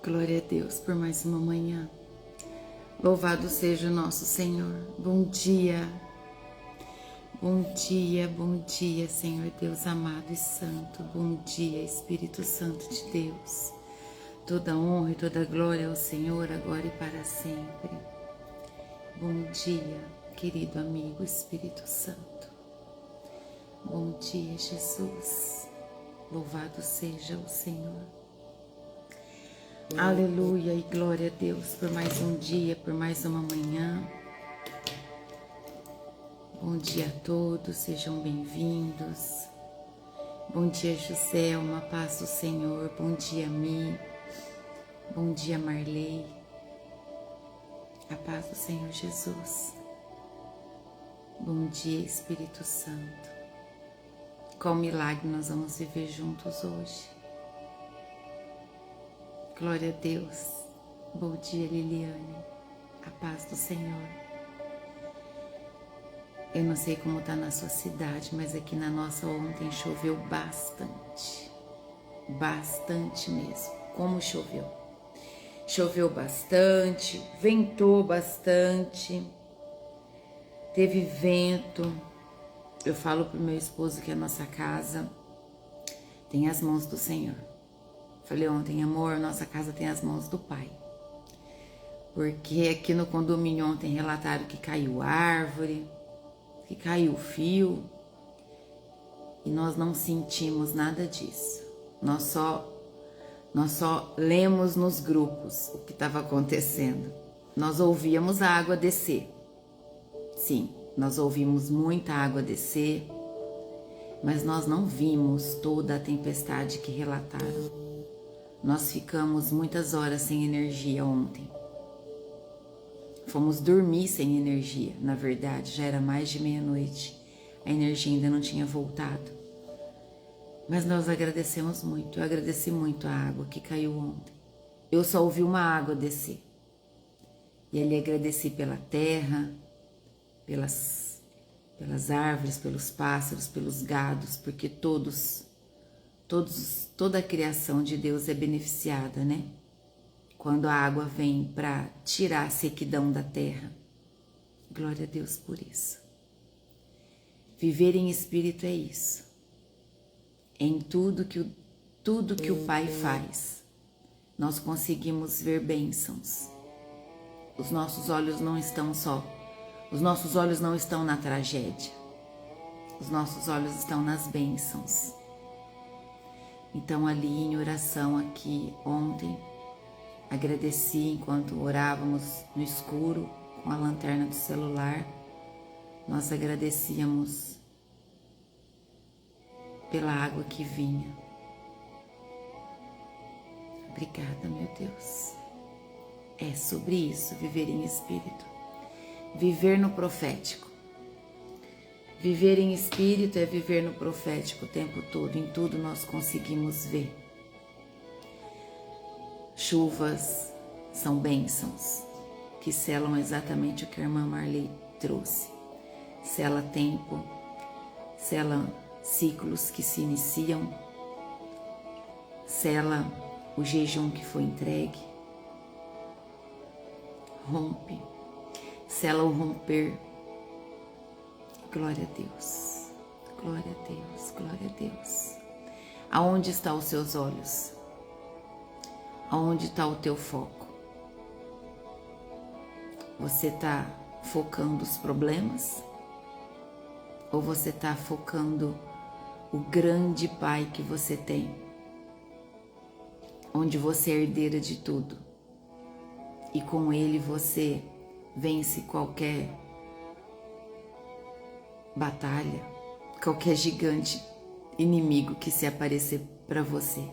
Glória a Deus por mais uma manhã. Louvado seja o nosso Senhor. Bom dia, bom dia, Senhor Deus amado e santo. Bom dia, Espírito Santo de Deus. Toda honra e toda glória ao Senhor, agora e para sempre. Bom dia, querido amigo Espírito Santo. Bom dia, Jesus. Louvado seja o Senhor. Aleluia e glória a Deus por mais um dia, por mais uma manhã. Bom dia a todos, sejam bem-vindos. Bom dia, José, uma paz do Senhor. Bom dia, Mi. Bom dia, Marley. A paz do Senhor Jesus. Bom dia, Espírito Santo. Qual milagre nós vamos viver juntos hoje? Glória a Deus. Bom dia, Liliane. A paz do Senhor. Eu não sei como está na sua cidade, mas aqui na nossa ontem choveu bastante. Bastante mesmo. Como choveu? Choveu bastante, ventou bastante, teve vento. Eu falo pro meu esposo que a nossa casa tem as mãos do Senhor. Falei ontem, amor, nossa casa tem as mãos do Pai. Porque aqui no condomínio ontem relataram que caiu árvore, que caiu fio. E nós não sentimos nada disso. Nós só lemos nos grupos o que estava acontecendo. Nós ouvíamos a água descer. Sim, nós ouvimos muita água descer, mas nós não vimos toda a tempestade que relataram. Nós ficamos muitas horas sem energia ontem. Fomos dormir sem energia, na verdade, já era mais de meia-noite. A energia ainda não tinha voltado. Mas nós agradecemos muito, eu agradeci muito a água que caiu ontem. Eu só ouvi uma água descer. E ali agradeci pela terra, pelas árvores, pelos pássaros, pelos gados, porque toda a criação de Deus é beneficiada, né? Quando a água vem para tirar a sequidão da terra. Glória a Deus por isso. Viver em espírito é isso. Em tudo que o Pai faz, nós conseguimos ver bênçãos. Os nossos olhos não estão na tragédia. Os nossos olhos estão nas bênçãos. Então ali em oração aqui ontem, agradeci enquanto orávamos no escuro com a lanterna do celular. Nós agradecíamos pela água que vinha. Obrigada, meu Deus. É sobre isso, viver em espírito. Viver no profético. Viver em espírito é viver no profético o tempo todo. Em tudo nós conseguimos ver. Chuvas são bênçãos que selam exatamente o que a irmã Marley trouxe. Sela tempo, sela ciclos que se iniciam, sela o jejum que foi entregue, rompe, sela o romper. Glória a Deus, glória a Deus, glória a Deus. Aonde estão os seus olhos? Aonde está o teu foco? Você está focando os problemas? Ou você está focando o grande Pai que você tem? Onde você é herdeira de tudo. E com Ele você vence qualquer batalha, qualquer gigante inimigo que se aparecer para você.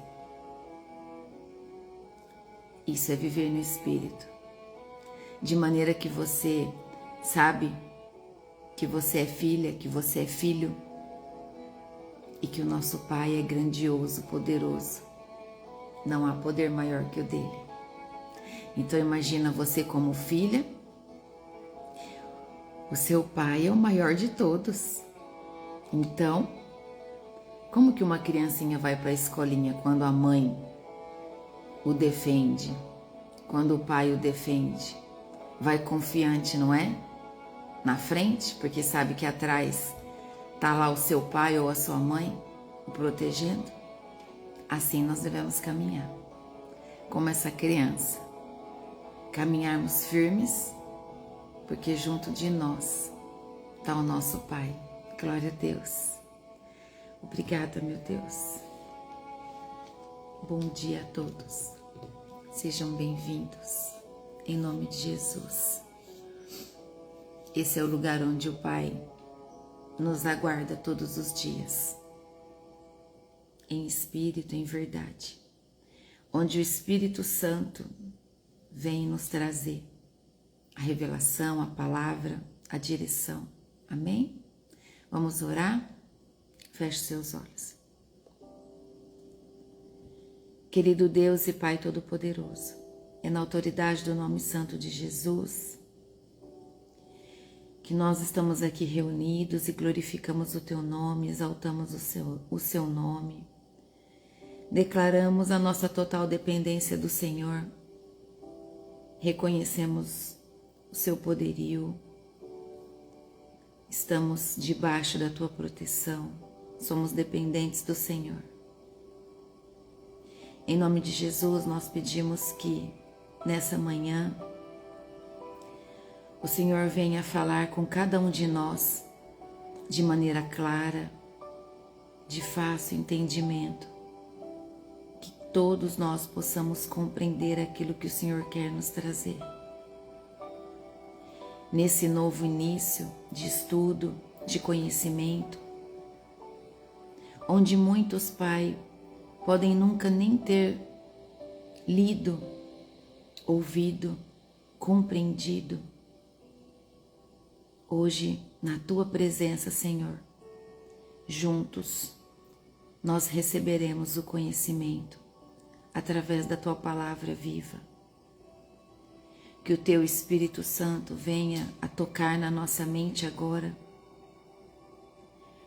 Isso é viver no Espírito, de maneira que você sabe que você é filha, que você é filho e que o nosso Pai é grandioso, poderoso. Não há poder maior que o dele. Então imagina você como filha, o seu pai é o maior de todos. Então, como que uma criancinha vai para a escolinha quando a mãe o defende, quando o pai o defende, vai confiante, não é? Na frente, porque sabe que atrás está lá o seu pai ou a sua mãe o protegendo. Assim nós devemos caminhar, como essa criança, caminharmos firmes, porque junto de nós está o nosso Pai. Glória a Deus. Obrigada, meu Deus. Bom dia a todos. Sejam bem-vindos, em nome de Jesus. Esse é o lugar onde o Pai nos aguarda todos os dias, em espírito, em verdade, onde o Espírito Santo vem nos trazer a revelação, a palavra, a direção. Amém? Vamos orar? Feche seus olhos. Querido Deus e Pai Todo-Poderoso, é na autoridade do nome santo de Jesus que nós estamos aqui reunidos e glorificamos o Teu nome, exaltamos o seu nome, declaramos a nossa total dependência do Senhor, reconhecemos o Seu poderio, estamos debaixo da Tua proteção, somos dependentes do Senhor. Em nome de Jesus, nós pedimos que nessa manhã o Senhor venha falar com cada um de nós de maneira clara, de fácil entendimento, que todos nós possamos compreender aquilo que o Senhor quer nos trazer. Nesse novo início de estudo, de conhecimento, onde muitos, Pai, podem nunca nem ter lido, ouvido, compreendido. Hoje, na Tua presença, Senhor, juntos, nós receberemos o conhecimento através da Tua palavra viva. Que o Teu Espírito Santo venha a tocar na nossa mente agora,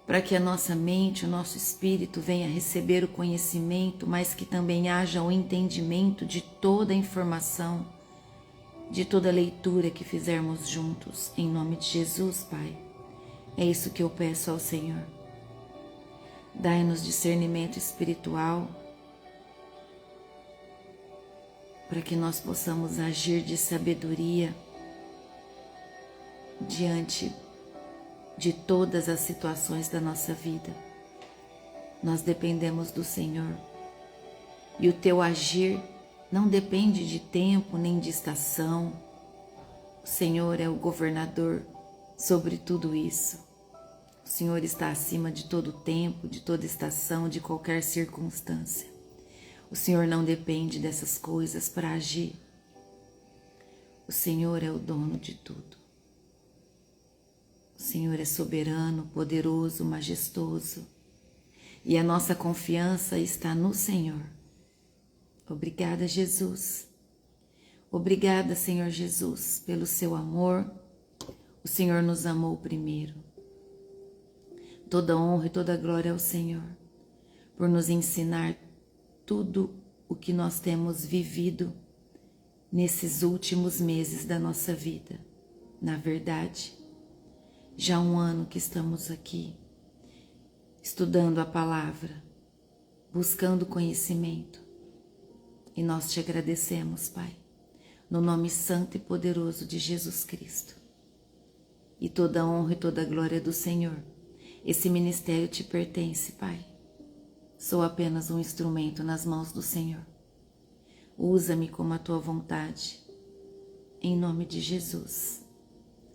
para que a nossa mente, o nosso espírito venha receber o conhecimento, mas que também haja o entendimento de toda a informação, de toda a leitura que fizermos juntos, em nome de Jesus, Pai. É isso que eu peço ao Senhor. Dai-nos discernimento espiritual, para que nós possamos agir de sabedoria diante de todas as situações da nossa vida. Nós dependemos do Senhor, e o Teu agir não depende de tempo nem de estação. O Senhor é o governador sobre tudo isso. O Senhor está acima de todo tempo, de toda estação, de qualquer circunstância. O Senhor não depende dessas coisas para agir. O Senhor é o dono de tudo. O Senhor é soberano, poderoso, majestoso. E a nossa confiança está no Senhor. Obrigada, Jesus. Obrigada, Senhor Jesus, pelo seu amor. O Senhor nos amou primeiro. Toda honra e toda glória ao Senhor, por nos ensinar tudo o que nós temos vivido nesses últimos meses da nossa vida. Na verdade, já há um ano que estamos aqui, estudando a palavra, buscando conhecimento. E nós te agradecemos, Pai, no nome santo e poderoso de Jesus Cristo. E toda a honra e toda a glória do Senhor. Esse ministério te pertence, Pai. Sou apenas um instrumento nas mãos do Senhor. Usa-me como a Tua vontade. Em nome de Jesus.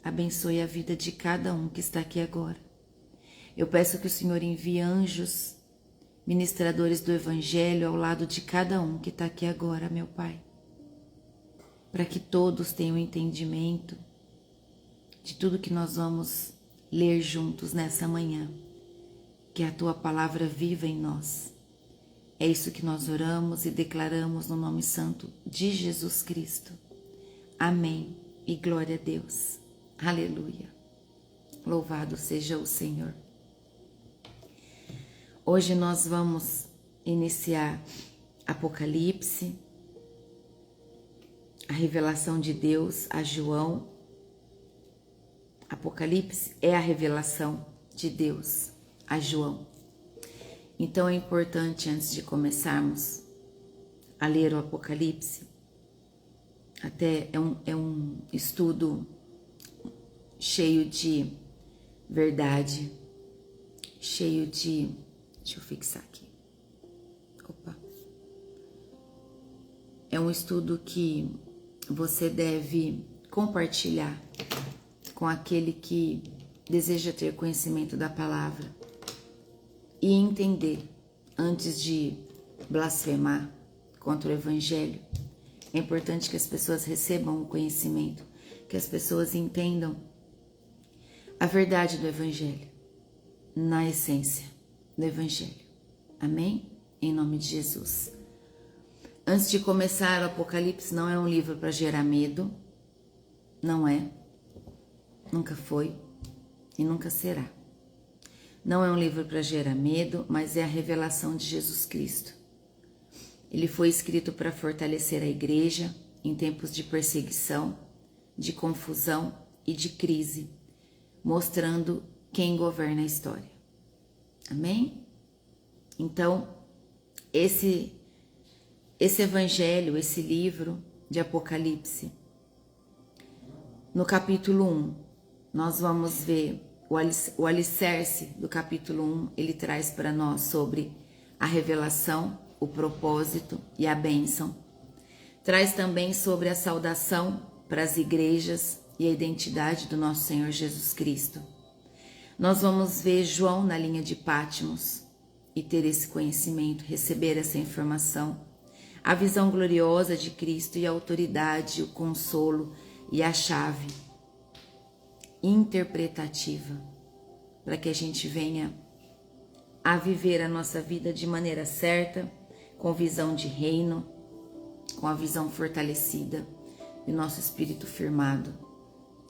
Abençoe a vida de cada um que está aqui agora. Eu peço que o Senhor envie anjos, ministradores do Evangelho ao lado de cada um que está aqui agora, meu Pai, para que todos tenham entendimento de tudo que nós vamos ler juntos nessa manhã, que a Tua palavra viva em nós. É isso que nós oramos e declaramos no nome santo de Jesus Cristo. Amém e glória a Deus. Aleluia. Louvado seja o Senhor. Hoje nós vamos iniciar Apocalipse, revelação de Deus a João. Apocalipse é a revelação de Deus a João. Então é importante, antes de começarmos a ler o Apocalipse, até é um estudo cheio de verdade, cheio de... Deixa eu fixar aqui. Opa. É um estudo que você deve compartilhar com aquele que deseja ter conhecimento da palavra e entender antes de blasfemar contra o Evangelho. É importante que as pessoas recebam o conhecimento, que as pessoas entendam a verdade do Evangelho, na essência do Evangelho. Amém? Em nome de Jesus. Antes de começar, o Apocalipse não é um livro para gerar medo. Não é. Nunca foi e nunca será. Não é um livro para gerar medo, mas é a revelação de Jesus Cristo. Ele foi escrito para fortalecer a igreja em tempos de perseguição, de confusão e de crise, mostrando quem governa a história. Amém? Então, esse evangelho, esse livro de Apocalipse, no capítulo 1, nós vamos ver o alicerce do capítulo 1, ele traz para nós sobre a revelação, o propósito e a bênção. Traz também sobre a saudação para as igrejas e a identidade do nosso Senhor Jesus Cristo. Nós vamos ver João na linha de Patmos e ter esse conhecimento, receber essa informação, a visão gloriosa de Cristo e a autoridade, o consolo e a chave interpretativa para que a gente venha a viver a nossa vida de maneira certa, com visão de reino, com a visão fortalecida e o nosso espírito firmado,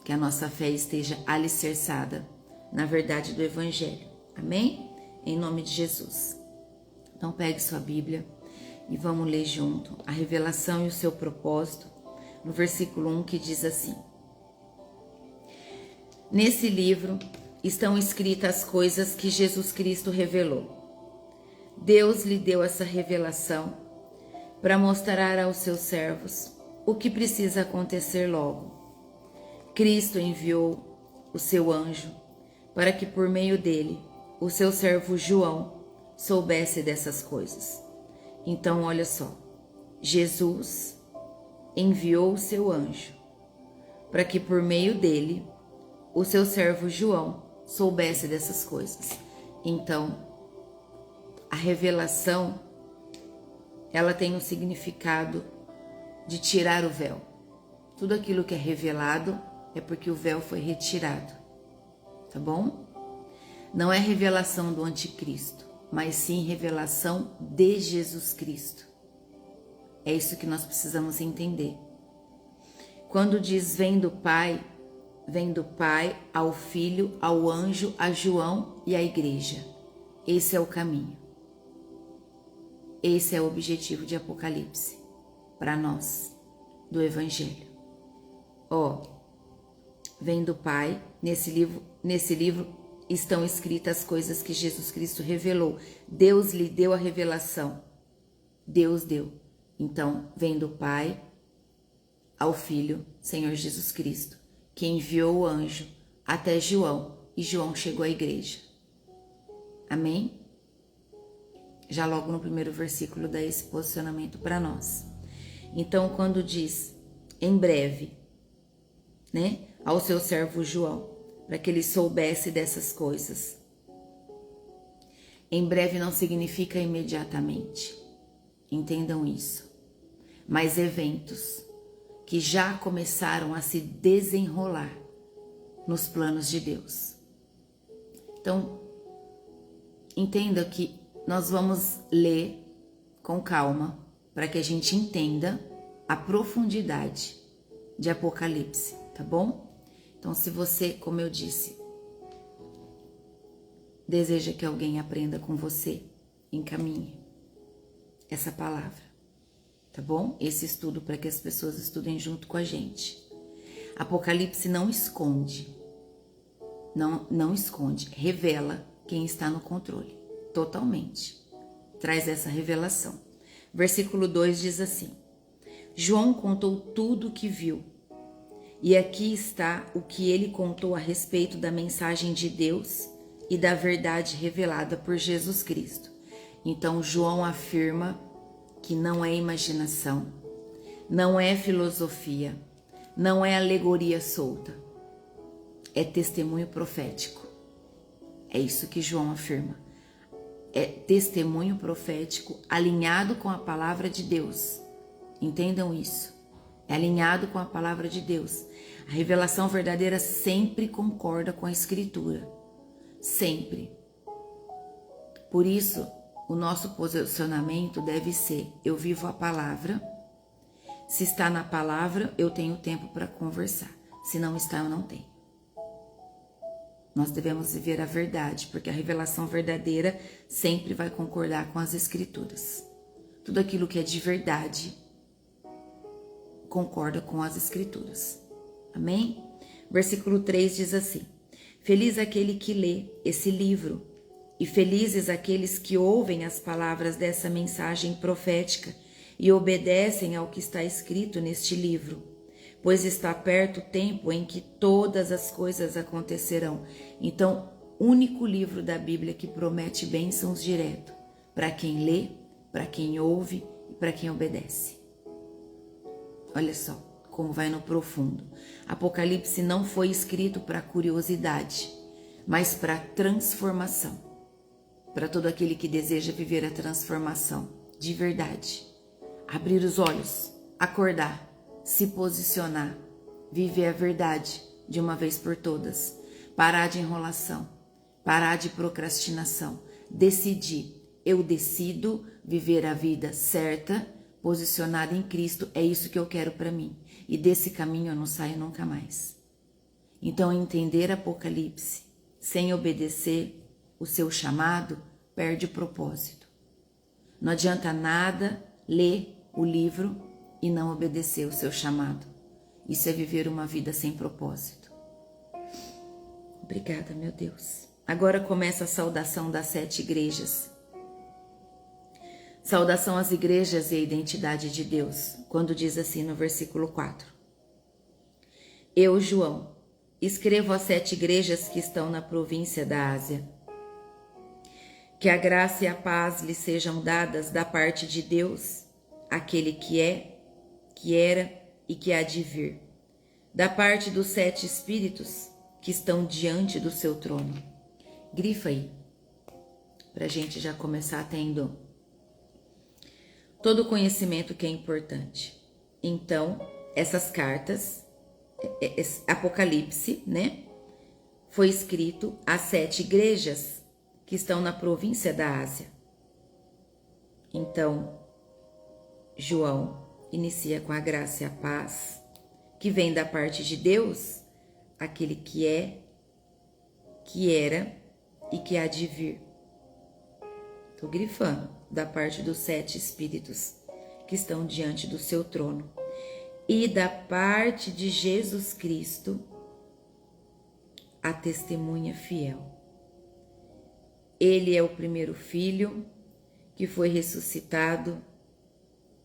que a nossa fé esteja alicerçada na verdade do Evangelho. Amém? Em nome de Jesus. Então pegue sua Bíblia e vamos ler junto a revelação e o seu propósito, no versículo 1, que diz assim: Nesse livro estão escritas as coisas que Jesus Cristo revelou. Deus lhe deu essa revelação para mostrar aos seus servos o que precisa acontecer logo. Cristo enviou o seu anjo para que por meio dele o seu servo João soubesse dessas coisas. Então olha só, Jesus enviou o seu anjo para que por meio dele o seu servo João soubesse dessas coisas. Então, a revelação, ela tem um significado de tirar o véu. Tudo aquilo que é revelado é porque o véu foi retirado, tá bom? Não é revelação do anticristo, mas sim revelação de Jesus Cristo. É isso que nós precisamos entender. Quando diz vem do Pai ao Filho, ao anjo, a João e à igreja. Esse é o caminho. Esse é o objetivo de Apocalipse para nós, do Evangelho. Vem do Pai, nesse livro estão escritas as coisas que Jesus Cristo revelou. Deus lhe deu a revelação. Deus deu. Então, vem do Pai ao Filho, Senhor Jesus Cristo, que enviou o anjo até João, e João chegou à igreja. Amém? Já logo no primeiro versículo dá esse posicionamento para nós. Então, quando diz em breve, né, ao seu servo João, para que ele soubesse dessas coisas. Em breve não significa imediatamente. Entendam isso. Mas eventos que já começaram a se desenrolar nos planos de Deus. Então, entenda que nós vamos ler com calma para que a gente entenda a profundidade de Apocalipse, tá bom? Então, se você, como eu disse, deseja que alguém aprenda com você, encaminhe essa palavra. tá bom? Esse estudo para que as pessoas estudem junto com a gente. Apocalipse não esconde, não esconde, revela quem está no controle, totalmente. Traz essa revelação. Versículo 2 diz assim: João contou tudo o que viu, e aqui está o que ele contou a respeito da mensagem de Deus e da verdade revelada por Jesus Cristo. Então João afirma que não é imaginação, não é filosofia, não é alegoria solta, é testemunho profético. É isso que João afirma. É testemunho profético alinhado com a palavra de Deus. Entendam isso. É alinhado com a palavra de Deus. A revelação verdadeira sempre concorda com a Escritura. Sempre. Por isso, o nosso posicionamento deve ser: eu vivo a palavra. Se está na palavra, eu tenho tempo para conversar. Se não está, eu não tenho. Nós devemos viver a verdade, porque a revelação verdadeira sempre vai concordar com as Escrituras. Tudo aquilo que é de verdade concorda com as Escrituras. Amém? Versículo 3 diz assim: Feliz aquele que lê esse livro, e felizes aqueles que ouvem as palavras dessa mensagem profética e obedecem ao que está escrito neste livro, pois está perto o tempo em que todas as coisas acontecerão. Então, único livro da Bíblia que promete bênçãos direto para quem lê, para quem ouve e para quem obedece. Olha só como vai no profundo. Apocalipse não foi escrito para curiosidade, mas para transformação. Para todo aquele que deseja viver a transformação de verdade. Abrir os olhos, acordar, se posicionar, viver a verdade de uma vez por todas. Parar de enrolação, parar de procrastinação. Decidir. Eu decido viver a vida certa, posicionada em Cristo. É isso que eu quero para mim. E desse caminho eu não saio nunca mais. Então, entender Apocalipse sem obedecer o seu chamado perde o propósito. Não adianta nada ler o livro e não obedecer o seu chamado. Isso é viver uma vida sem propósito. Obrigada, meu Deus. Agora começa a saudação das 7 igrejas. Saudação às igrejas e a identidade de Deus, quando diz assim no versículo 4. Eu, João, escrevo às 7 igrejas que estão na província da Ásia. Que a graça e a paz lhes sejam dadas da parte de Deus, aquele que é, que era e que há de vir, da parte dos 7 espíritos que estão diante do seu trono. Grifa aí, para a gente já começar tendo todo o conhecimento que é importante. Então, essas cartas, Apocalipse, né, foi escrito às 7 igrejas que estão na província da Ásia. Então, João inicia com a graça e a paz, que vem da parte de Deus, aquele que é, que era e que há de vir. Estou grifando, da parte dos 7 espíritos que estão diante do seu trono. E da parte de Jesus Cristo, a testemunha fiel. Ele é o primeiro filho que foi ressuscitado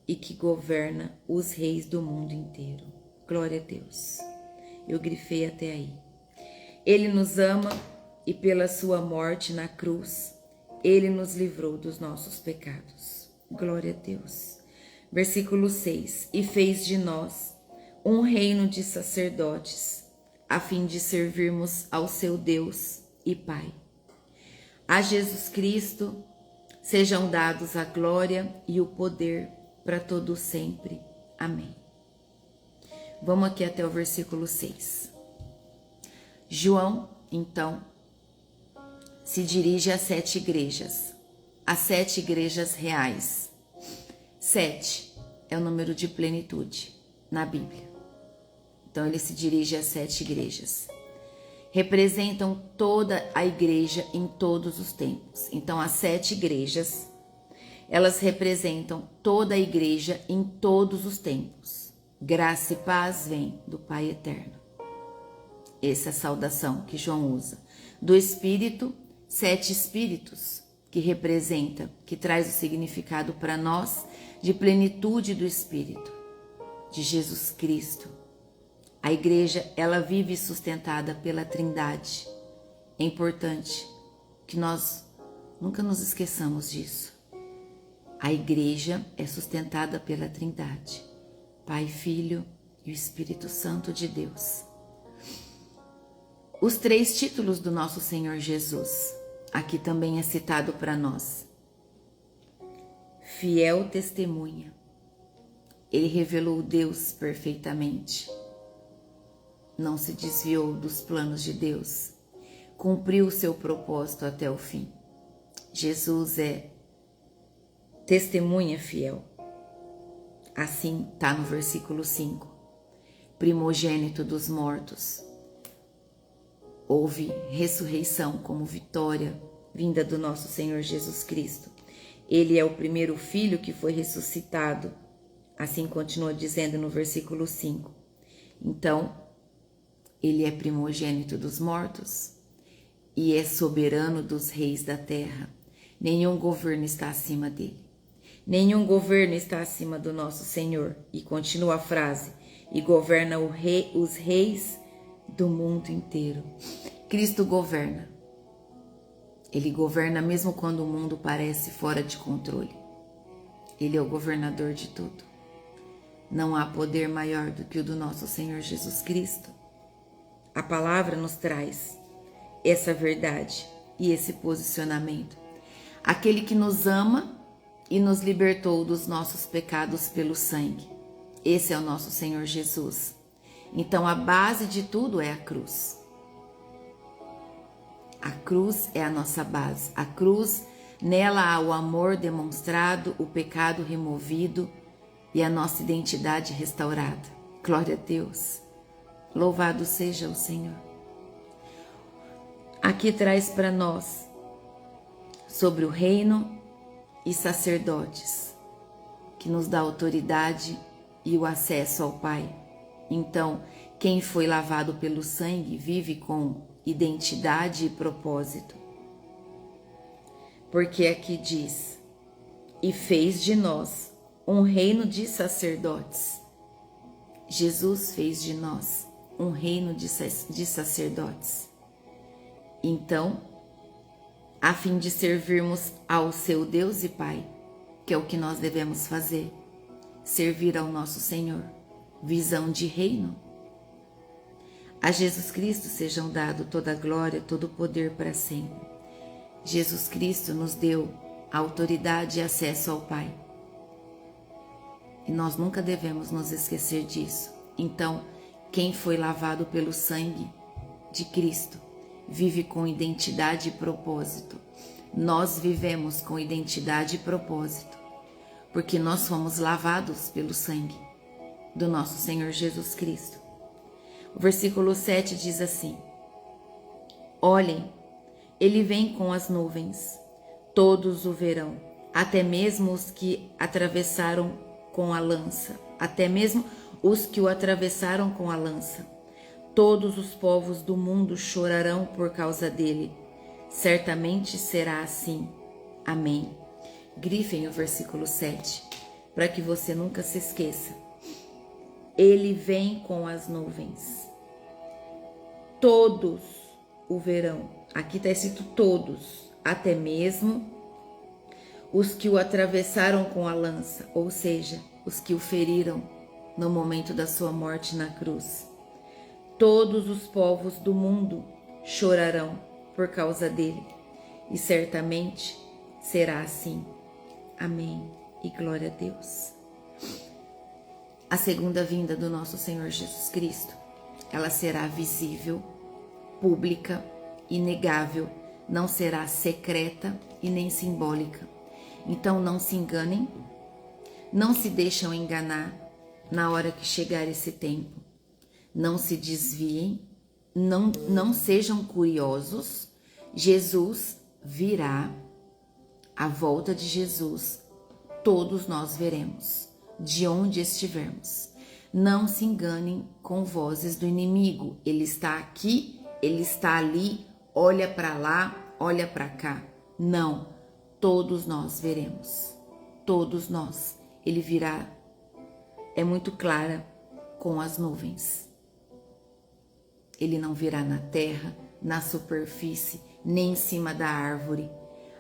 e que governa os reis do mundo inteiro. Glória a Deus. Eu grifei até aí. Ele nos ama e pela sua morte na cruz, ele nos livrou dos nossos pecados. Glória a Deus. Versículo 6. E fez de nós um reino de sacerdotes, a fim de servirmos ao seu Deus e Pai. A Jesus Cristo sejam dados a glória e o poder para todo sempre. Amém. Vamos aqui até o versículo 6. João, então, se dirige às 7 igrejas, as 7 igrejas reais. 7 é o número de plenitude na Bíblia. Então ele se dirige às 7 igrejas. Representam toda a igreja em todos os tempos. Então as 7 igrejas Elas representam toda a igreja em todos os tempos. Graça e paz vem do Pai Eterno. Essa é a saudação que João usa. Do Espírito, 7 Espíritos, que representa, que traz o significado para nós de plenitude do Espírito, de Jesus Cristo. A igreja, ela vive sustentada pela Trindade. É importante que nós nunca nos esqueçamos disso. A igreja é sustentada pela Trindade, Pai, Filho e o Espírito Santo de Deus. Os 3 títulos do nosso Senhor Jesus, aqui também é citado para nós. Fiel testemunha. Ele revelou Deus perfeitamente. Não se desviou dos planos de Deus. Cumpriu o seu propósito até o fim. Jesus é testemunha fiel. Assim está no versículo 5. Primogênito dos mortos. Houve ressurreição como vitória vinda do nosso Senhor Jesus Cristo. Ele é o primeiro filho que foi ressuscitado. Assim continua dizendo no versículo 5. Então, ele é primogênito dos mortos e é soberano dos reis da terra. Nenhum governo está acima dele. Nenhum governo está acima do nosso Senhor. E continua a frase, e governa os reis do mundo inteiro. Cristo governa. Ele governa mesmo quando o mundo parece fora de controle. Ele é o governador de tudo. Não há poder maior do que o do nosso Senhor Jesus Cristo. A palavra nos traz essa verdade e esse posicionamento. Aquele que nos ama e nos libertou dos nossos pecados pelo sangue. Esse é o nosso Senhor Jesus. Então a base de tudo é a cruz. A cruz é a nossa base. A cruz, nela há o amor demonstrado, o pecado removido e a nossa identidade restaurada. Glória a Deus. Louvado seja o Senhor. Aqui traz para nós sobre o reino e sacerdotes, que nos dá autoridade e o acesso ao Pai. Então, quem foi lavado pelo sangue vive com identidade e propósito. Porque aqui diz, e fez de nós um reino de sacerdotes. Jesus fez de nós um reino de sacerdotes. Então, a fim de servirmos ao seu Deus e Pai, que é o que nós devemos fazer, servir ao nosso Senhor, visão de reino. A Jesus Cristo sejam dado toda a glória, todo o poder para sempre. Jesus Cristo nos deu a autoridade e acesso ao Pai. E nós nunca devemos nos esquecer disso. Então, quem foi lavado pelo sangue de Cristo vive com identidade e propósito. Nós vivemos com identidade e propósito, porque nós fomos lavados pelo sangue do nosso Senhor Jesus Cristo. O versículo 7 diz assim: olhem, ele vem com as nuvens, todos o verão, até mesmo os que atravessaram com a lança, até mesmo os que o atravessaram com a lança. Todos os povos do mundo chorarão por causa dele. Certamente será assim. Amém. Grifem o versículo 7, para que você nunca se esqueça. Ele vem com as nuvens. Todos o verão. Aqui está escrito todos, até mesmo os que o atravessaram com a lança, ou seja, os que o feriram no momento da sua morte na cruz. Todos os povos do mundo chorarão por causa dele, e certamente será assim. Amém e glória a Deus. A segunda vinda do nosso Senhor Jesus Cristo, ela será visível, pública, inegável, não será secreta e nem simbólica. Então não se enganem, não se deixam enganar na hora que chegar esse tempo. Não se desviem, não sejam curiosos. Jesus virá, a volta de Jesus todos nós veremos, de onde estivermos. Não se enganem com vozes do inimigo. Ele está aqui, ele está ali, olha para lá, olha para cá. Não, todos nós veremos. Todos nós. Ele virá, é muito clara, com as nuvens. Ele não virá na terra, na superfície, nem em cima da árvore.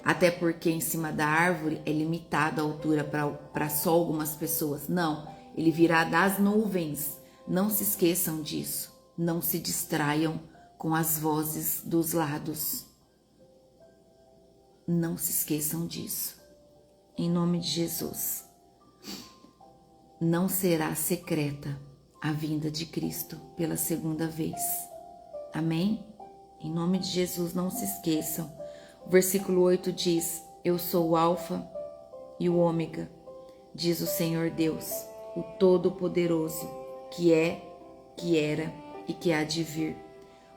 Até porque em cima da árvore é limitada a altura para só algumas pessoas. Não, ele virá das nuvens. Não se esqueçam disso. Não se distraiam com as vozes dos lados. Não se esqueçam disso. Em nome de Jesus. Não será secreta a vinda de Cristo pela segunda vez. Amém? Em nome de Jesus, não se esqueçam. O versículo 8 diz: eu sou o Alfa e o Ômega, diz o Senhor Deus, o Todo-Poderoso, que é, que era e que há de vir.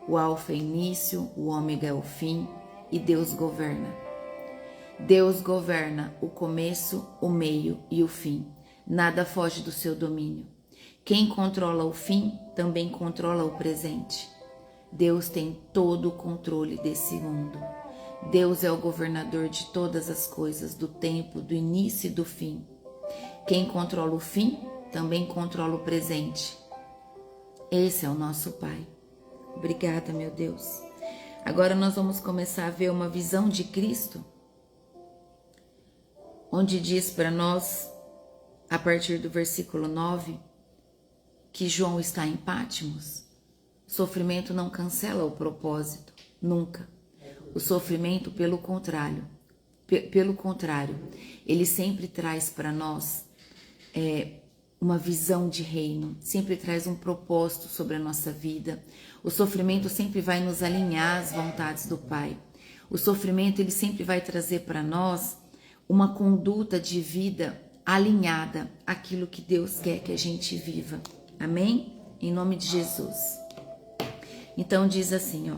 O Alfa é início, o Ômega é o fim, e Deus governa. Deus governa o começo, o meio e o fim. Nada foge do seu domínio. Quem controla o fim também controla o presente. Deus tem todo o controle desse mundo. Deus é o governador de todas as coisas, do tempo, do início e do fim. Quem controla o fim também controla o presente. Esse é o nosso Pai. Obrigada, meu Deus. Agora nós vamos começar a ver uma visão de Cristo, onde diz para nós, a partir do versículo 9, que João está em Patmos. O sofrimento não cancela o propósito, nunca. O sofrimento, pelo contrário, ele sempre traz para nós uma visão de reino, sempre traz um propósito sobre a nossa vida. O sofrimento sempre vai nos alinhar às vontades do Pai. O sofrimento, ele sempre vai trazer para nós uma conduta de vida alinhada àquilo que Deus quer que a gente viva. Amém? Em nome de Jesus. Então diz assim, ó: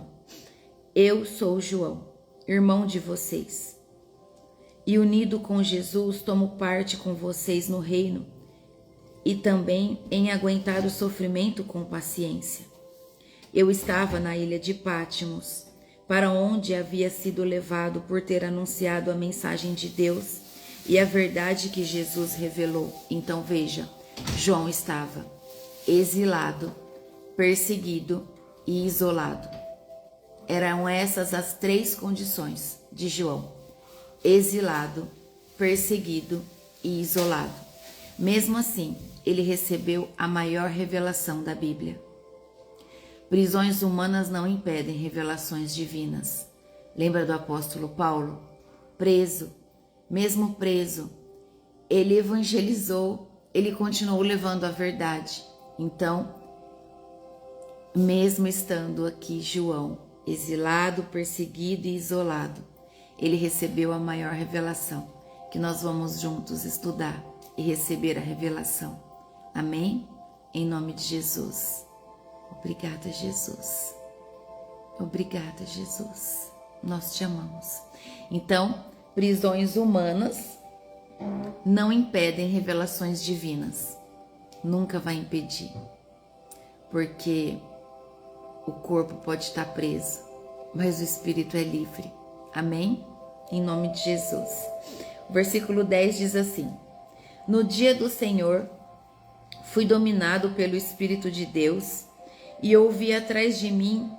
eu sou João, irmão de vocês, e unido com Jesus tomo parte com vocês no reino e também em aguentar o sofrimento com paciência. Eu estava na ilha de Patmos, para onde havia sido levado por ter anunciado a mensagem de Deus e a verdade que Jesus revelou. Então veja, João estava exilado, perseguido e isolado. Eram essas as três condições de João: exilado, perseguido e isolado. Mesmo assim, ele recebeu a maior revelação da Bíblia. Prisões humanas não impedem revelações divinas. Lembra do apóstolo Paulo? Preso, mesmo preso, ele evangelizou, ele continuou levando a verdade. Então, mesmo estando aqui João, exilado, perseguido e isolado, ele recebeu a maior revelação, que nós vamos juntos estudar e receber a revelação. Amém? Em nome de Jesus. Obrigada, Jesus. Obrigada, Jesus. Nós te amamos. Então, prisões humanas não impedem revelações divinas. Nunca vai impedir. Porque o corpo pode estar preso, mas o espírito é livre. Amém? Em nome de Jesus. O versículo 10 diz assim: no dia do Senhor, fui dominado pelo Espírito de Deus e ouvi atrás de mim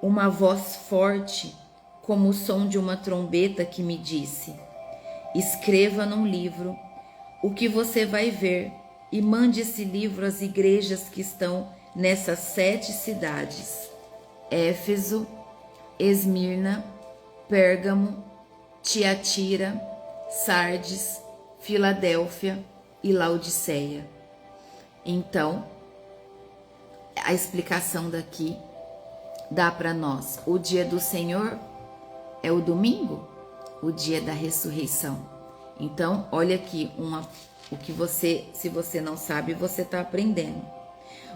uma voz forte, como o som de uma trombeta, que me disse: escreva num livro o que você vai ver e mande esse livro às igrejas que estão nessas 7 cidades: Éfeso, Esmirna, Pérgamo, Tiatira, Sardes, Filadélfia e Laodiceia. Então, a explicação daqui dá para nós: o dia do Senhor é o domingo, o dia da ressurreição. Então, olha aqui o que você, se você não sabe, você está aprendendo.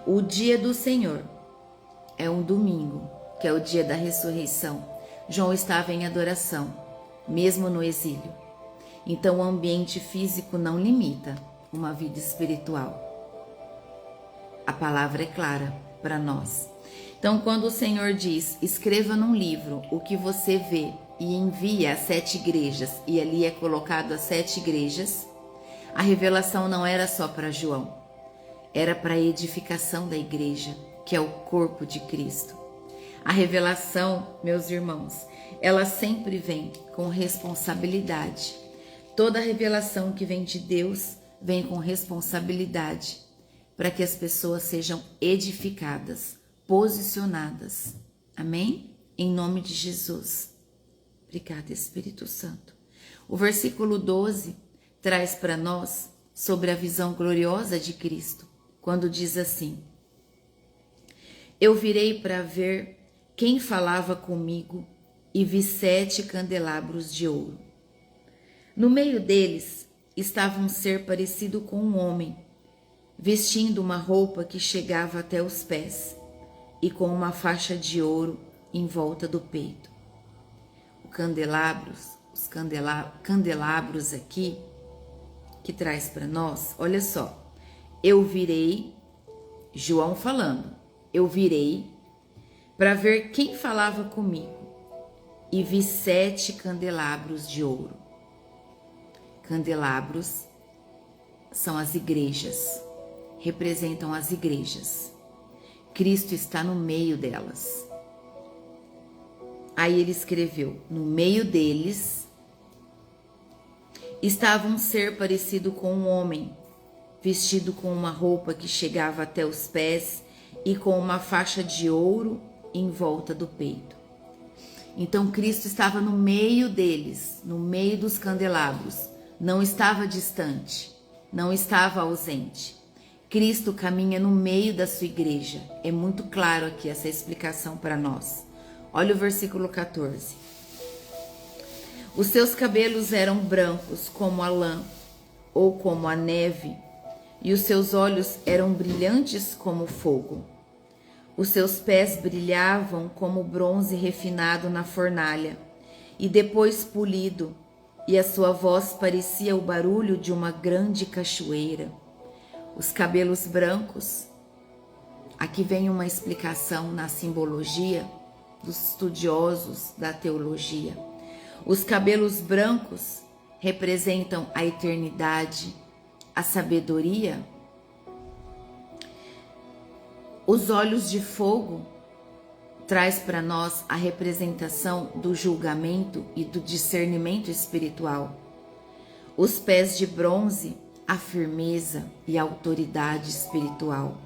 O dia do Senhor é um domingo, que é o dia da ressurreição. João estava em adoração, mesmo no exílio. Então, o ambiente físico não limita uma vida espiritual. A palavra é clara para nós. Então, quando o Senhor diz, escreva num livro o que você vê e envia às 7 igrejas, e ali é colocado as 7 igrejas, a revelação não era só para João, era para a edificação da igreja, que é o corpo de Cristo. A revelação, meus irmãos, ela sempre vem com responsabilidade. Toda revelação que vem de Deus vem com responsabilidade para que as pessoas sejam edificadas, posicionadas. Amém? Em nome de Jesus. Obrigada, Espírito Santo. O versículo 12 traz para nós sobre a visão gloriosa de Cristo, quando diz assim: eu virei para ver quem falava comigo e vi 7 candelabros de ouro. No meio deles estava um ser parecido com um homem, vestindo uma roupa que chegava até os pés e com uma faixa de ouro em volta do peito. Os candelabros aqui que traz para nós, olha só, eu virei, João falando, eu virei para ver quem falava comigo e vi 7 candelabros de ouro. Candelabros são as igrejas, representam as igrejas. Cristo está no meio delas. Aí ele escreveu, no meio deles estava um ser parecido com um homem, vestido com uma roupa que chegava até os pés e com uma faixa de ouro em volta do peito. Então Cristo estava no meio deles, no meio dos candelabros, não estava distante, não estava ausente. Cristo caminha no meio da sua igreja. É muito claro aqui essa explicação para nós. Olha o versículo 14. Os seus cabelos eram brancos como a lã ou como a neve, e os seus olhos eram brilhantes como fogo. Os seus pés brilhavam como bronze refinado na fornalha e depois polido, e a sua voz parecia o barulho de uma grande cachoeira. Os cabelos brancos, aqui vem uma explicação na simbologia dos estudiosos da teologia. Os cabelos brancos representam a eternidade, a sabedoria. Os olhos de fogo traz para nós a representação do julgamento e do discernimento espiritual. Os pés de bronze, a firmeza e a autoridade espiritual.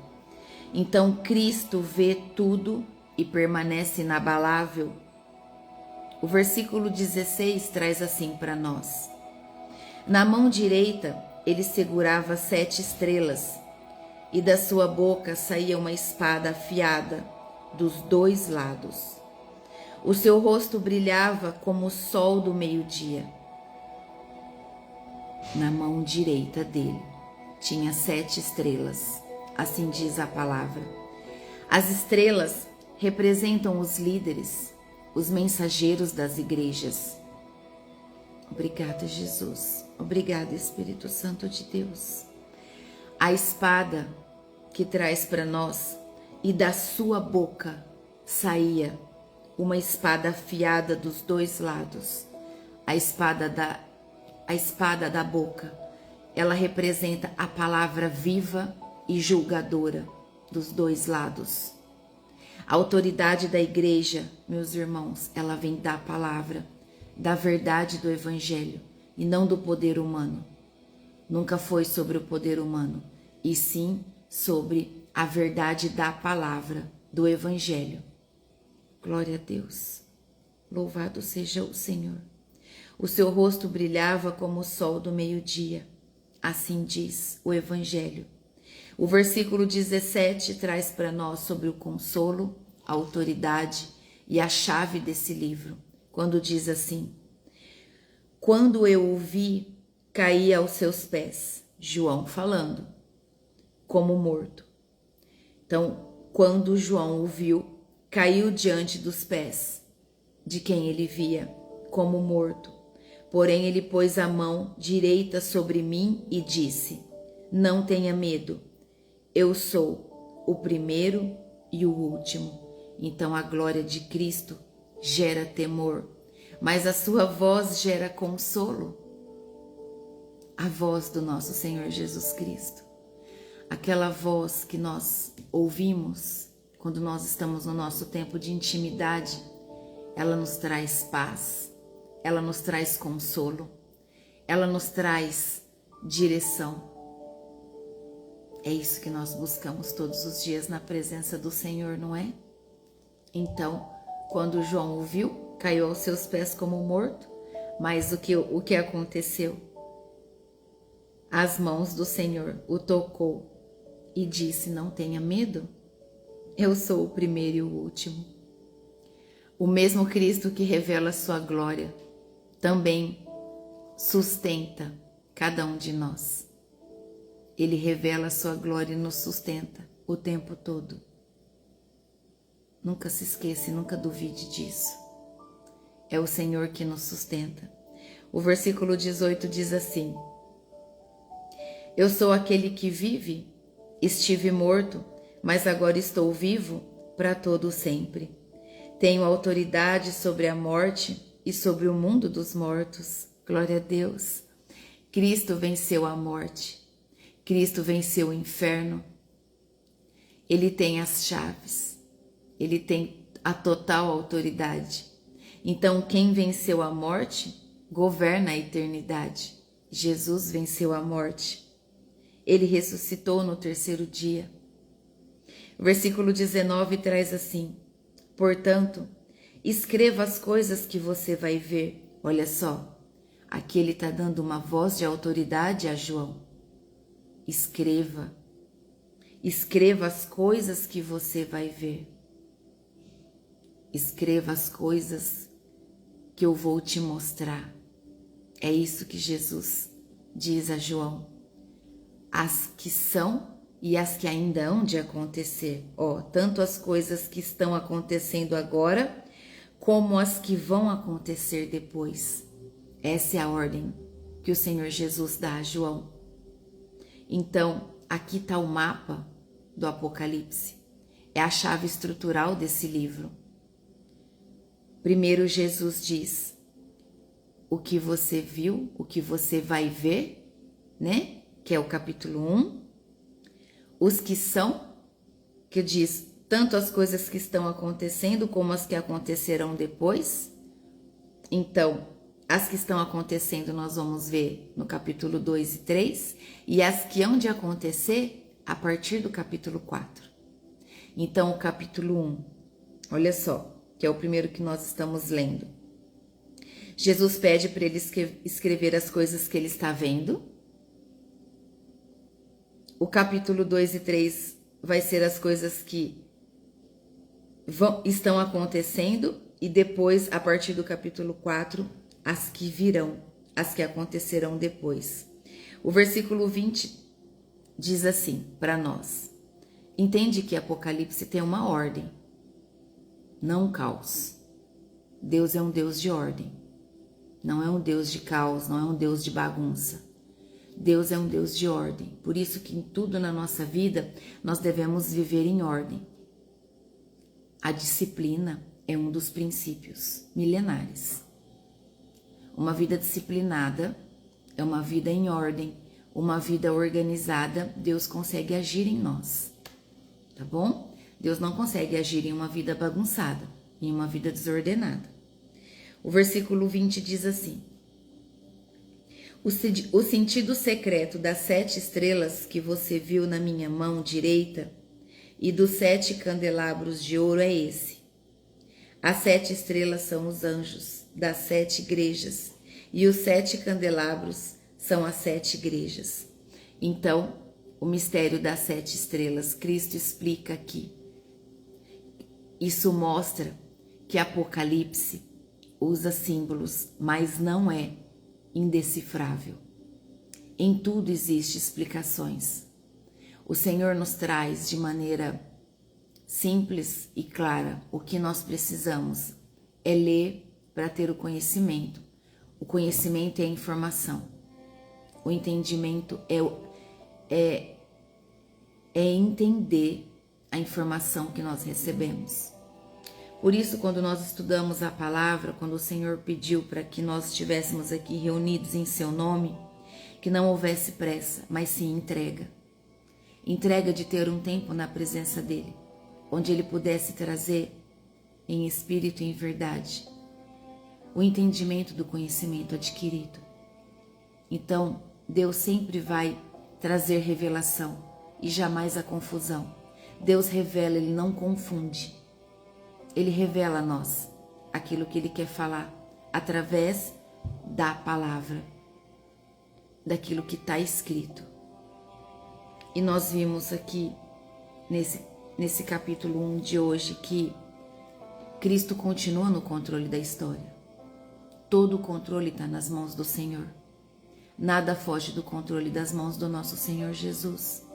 Então Cristo vê tudo e permanece inabalável. O versículo 16 traz assim para nós: na mão direita ele segurava 7 estrelas, e da sua boca saía uma espada afiada dos 2 lados. O seu rosto brilhava como o sol do meio-dia. Na mão direita dele tinha 7 estrelas, assim diz a palavra. As estrelas representam os líderes, os mensageiros das igrejas. Obrigada, Jesus. Obrigada, Espírito Santo de Deus. A espada que traz para nós, e da sua boca saía uma espada afiada dos 2 lados. A espada da boca, ela representa a palavra viva e julgadora dos 2 lados. A autoridade da igreja, meus irmãos, ela vem da palavra, da verdade do evangelho e não do poder humano. Nunca foi sobre o poder humano, e sim sobre a verdade da palavra, do evangelho. Glória a Deus. Louvado seja o Senhor. O seu rosto brilhava como o sol do meio-dia. Assim diz o evangelho. O versículo 17 traz para nós sobre o consolo, a autoridade e a chave desse livro, quando diz assim: quando eu o vi, caí aos seus pés. João falando, como morto. Então, quando João o viu, caiu diante dos pés de quem ele via como morto, Porém ele pôs a mão direita sobre mim e disse: não tenha medo, eu sou o primeiro e o último. Então a glória de Cristo gera temor, mas a sua voz gera consolo. A voz do nosso Senhor Jesus Cristo, aquela voz que nós ouvimos quando nós estamos no nosso tempo de intimidade, ela nos traz paz, ela nos traz consolo, ela nos traz direção. É isso que nós buscamos todos os dias na presença do Senhor, não é? Então, quando João o viu, caiu aos seus pés como morto, mas o que aconteceu? As mãos do Senhor o tocou e disse: não tenha medo, eu sou o primeiro e o último. O mesmo Cristo que revela sua glória também sustenta cada um de nós. Ele revela sua glória e nos sustenta o tempo todo. Nunca se esqueça e nunca duvide disso. É o Senhor que nos sustenta. O versículo 18 diz assim: eu sou aquele que vive, estive morto, mas agora estou vivo para todo sempre. Tenho autoridade sobre a morte e sobre o mundo dos mortos. Glória a Deus. Cristo venceu a morte. Cristo venceu o inferno. Ele tem as chaves. Ele tem a total autoridade. Então, quem venceu a morte governa a eternidade. Jesus venceu a morte. Ele ressuscitou no terceiro dia. O versículo 19 traz assim: portanto, escreva as coisas que você vai ver. Olha só, aqui ele está dando uma voz de autoridade a João. Escreva. Escreva as coisas que você vai ver. Escreva as coisas que eu vou te mostrar. É isso que Jesus diz a João. As que são e as que ainda hão de acontecer. Tanto as coisas que estão acontecendo agora, como as que vão acontecer depois. Essa é a ordem que o Senhor Jesus dá a João. Então, aqui está o mapa do Apocalipse. É a chave estrutural desse livro. Primeiro, Jesus diz o que você viu, o que você vai ver, né? Que é o capítulo 1. Os que são, que diz tanto as coisas que estão acontecendo como as que acontecerão depois. Então, as que estão acontecendo nós vamos ver no capítulo 2 e 3, e as que hão de acontecer a partir do capítulo 4. Então, o capítulo 1, olha só, que é o primeiro que nós estamos lendo. Jesus pede para ele escrever as coisas que ele está vendo. O capítulo 2 e 3 vai ser as coisas que estão acontecendo, e depois, a partir do capítulo 4, as que virão, as que acontecerão depois. O versículo 20 diz assim para nós: entende que Apocalipse tem uma ordem, não um caos. Deus é um Deus de ordem, não é um Deus de caos, não é um Deus de bagunça. Deus é um Deus de ordem, por isso que em tudo na nossa vida nós devemos viver em ordem. A disciplina é um dos princípios milenares. Uma vida disciplinada é uma vida em ordem, uma vida organizada. Deus consegue agir em nós, tá bom? Deus não consegue agir em uma vida bagunçada, em uma vida desordenada. O versículo 20 diz assim: o sentido secreto das 7 estrelas que você viu na minha mão direita e dos 7 candelabros de ouro é esse. As 7 estrelas são os anjos das 7 igrejas e os 7 candelabros são as 7 igrejas. Então, o mistério das 7 estrelas, Cristo explica aqui. Isso mostra que Apocalipse usa símbolos, mas não é indecifrável. Em tudo existe explicações. O Senhor nos traz de maneira simples e clara. O que nós precisamos é ler para ter o conhecimento. O conhecimento é a informação. O entendimento é entender a informação que nós recebemos. Por isso, quando nós estudamos a palavra, quando o Senhor pediu para que nós estivéssemos aqui reunidos em seu nome, que não houvesse pressa, mas sim entrega. Entrega de ter um tempo na presença dele, onde ele pudesse trazer em espírito e em verdade o entendimento do conhecimento adquirido. Então, Deus sempre vai trazer revelação e jamais a confusão. Deus revela, Ele não confunde. Ele revela a nós aquilo que Ele quer falar através da palavra, daquilo que está escrito. E nós vimos aqui nesse capítulo 1 de hoje que Cristo continua no controle da história. Todo o controle está nas mãos do Senhor. Nada foge do controle das mãos do nosso Senhor Jesus.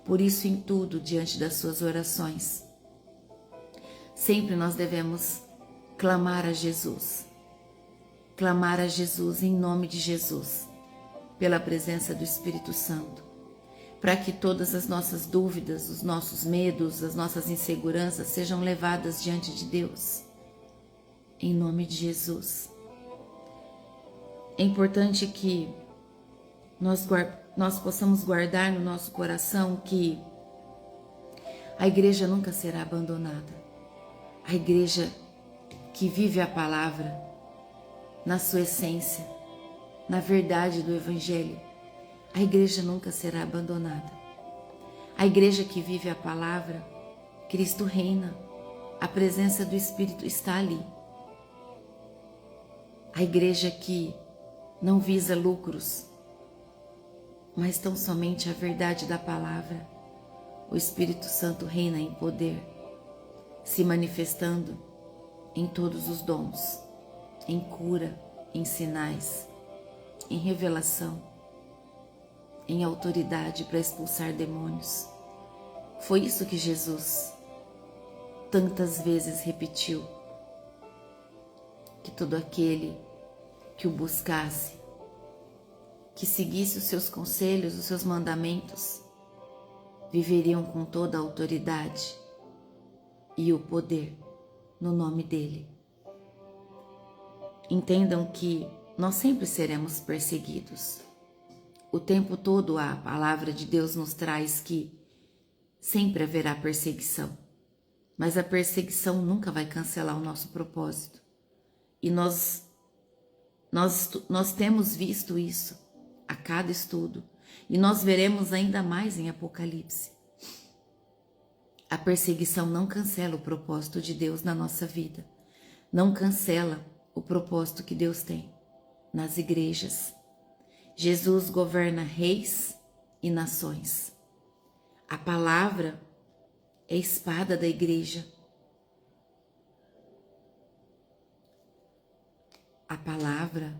Por isso, em tudo, diante das suas orações, sempre nós devemos clamar a Jesus. Clamar a Jesus em nome de Jesus, pela presença do Espírito Santo, para que todas as nossas dúvidas, os nossos medos, as nossas inseguranças sejam levadas diante de Deus. Em nome de Jesus. É importante que nós possamos guardar no nosso coração que a igreja nunca será abandonada. A igreja que vive a palavra na sua essência, na verdade do Evangelho, a igreja nunca será abandonada. A igreja que vive a palavra, Cristo reina, a presença do Espírito está ali. A igreja que não visa lucros, mas tão somente a verdade da palavra. O Espírito Santo reina em poder, se manifestando em todos os dons, em cura, em sinais, em revelação, em autoridade para expulsar demônios. Foi isso que Jesus tantas vezes repetiu, que todo aquele que o buscasse, que seguisse os seus conselhos, os seus mandamentos, viveriam com toda a autoridade e o poder no nome dele. Entendam que nós sempre seremos perseguidos. O tempo todo a palavra de Deus nos traz que sempre haverá perseguição, mas a perseguição nunca vai cancelar o nosso propósito. E nós temos visto isso a cada estudo, e nós veremos ainda mais em Apocalipse. A perseguição não cancela o propósito de Deus na nossa vida, não cancela o propósito que Deus tem nas igrejas. Jesus governa reis e nações. A palavra é a espada da igreja. A palavra,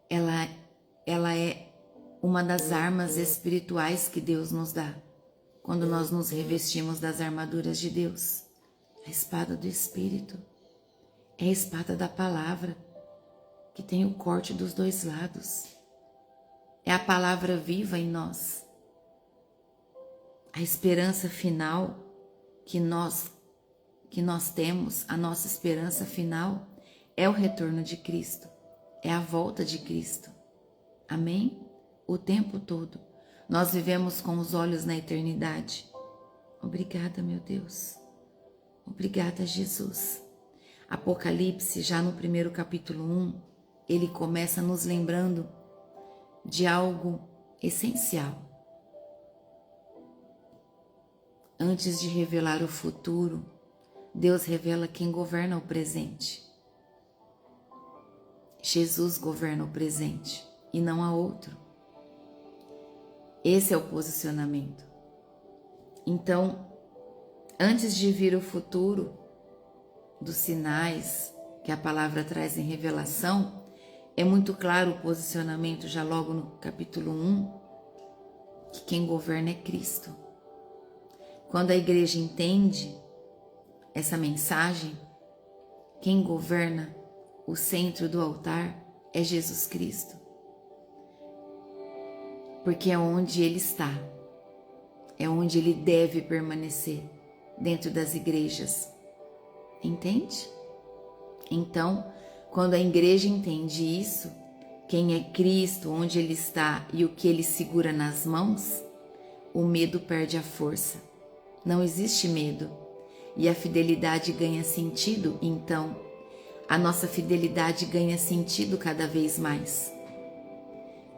ela é uma das armas espirituais que Deus nos dá quando nós nos revestimos das armaduras de Deus. A espada do Espírito é a espada da palavra, que tem o corte dos dois lados. É a palavra viva em nós. A esperança final que nós temos, a nossa esperança final é o retorno de Cristo, é a volta de Cristo. Amém? O tempo todo. Nós vivemos com os olhos na eternidade. Obrigada, meu Deus. Obrigada, Jesus. Apocalipse, já no primeiro capítulo 1, ele começa nos lembrando de algo essencial. Antes de revelar o futuro, Deus revela quem governa o presente. Jesus governa o presente e não há outro. Esse é o posicionamento. Então, antes de vir o futuro, dos sinais que a palavra traz em revelação, é muito claro o posicionamento já logo no capítulo 1, que quem governa é Cristo. Quando a igreja entende essa mensagem, quem governa o centro do altar é Jesus Cristo, porque é onde Ele está, é onde Ele deve permanecer, dentro das igrejas, entende? Então, quando a igreja entende isso, quem é Cristo, onde Ele está e o que Ele segura nas mãos, o medo perde a força. Não existe medo e a fidelidade ganha sentido, então a nossa fidelidade ganha sentido cada vez mais.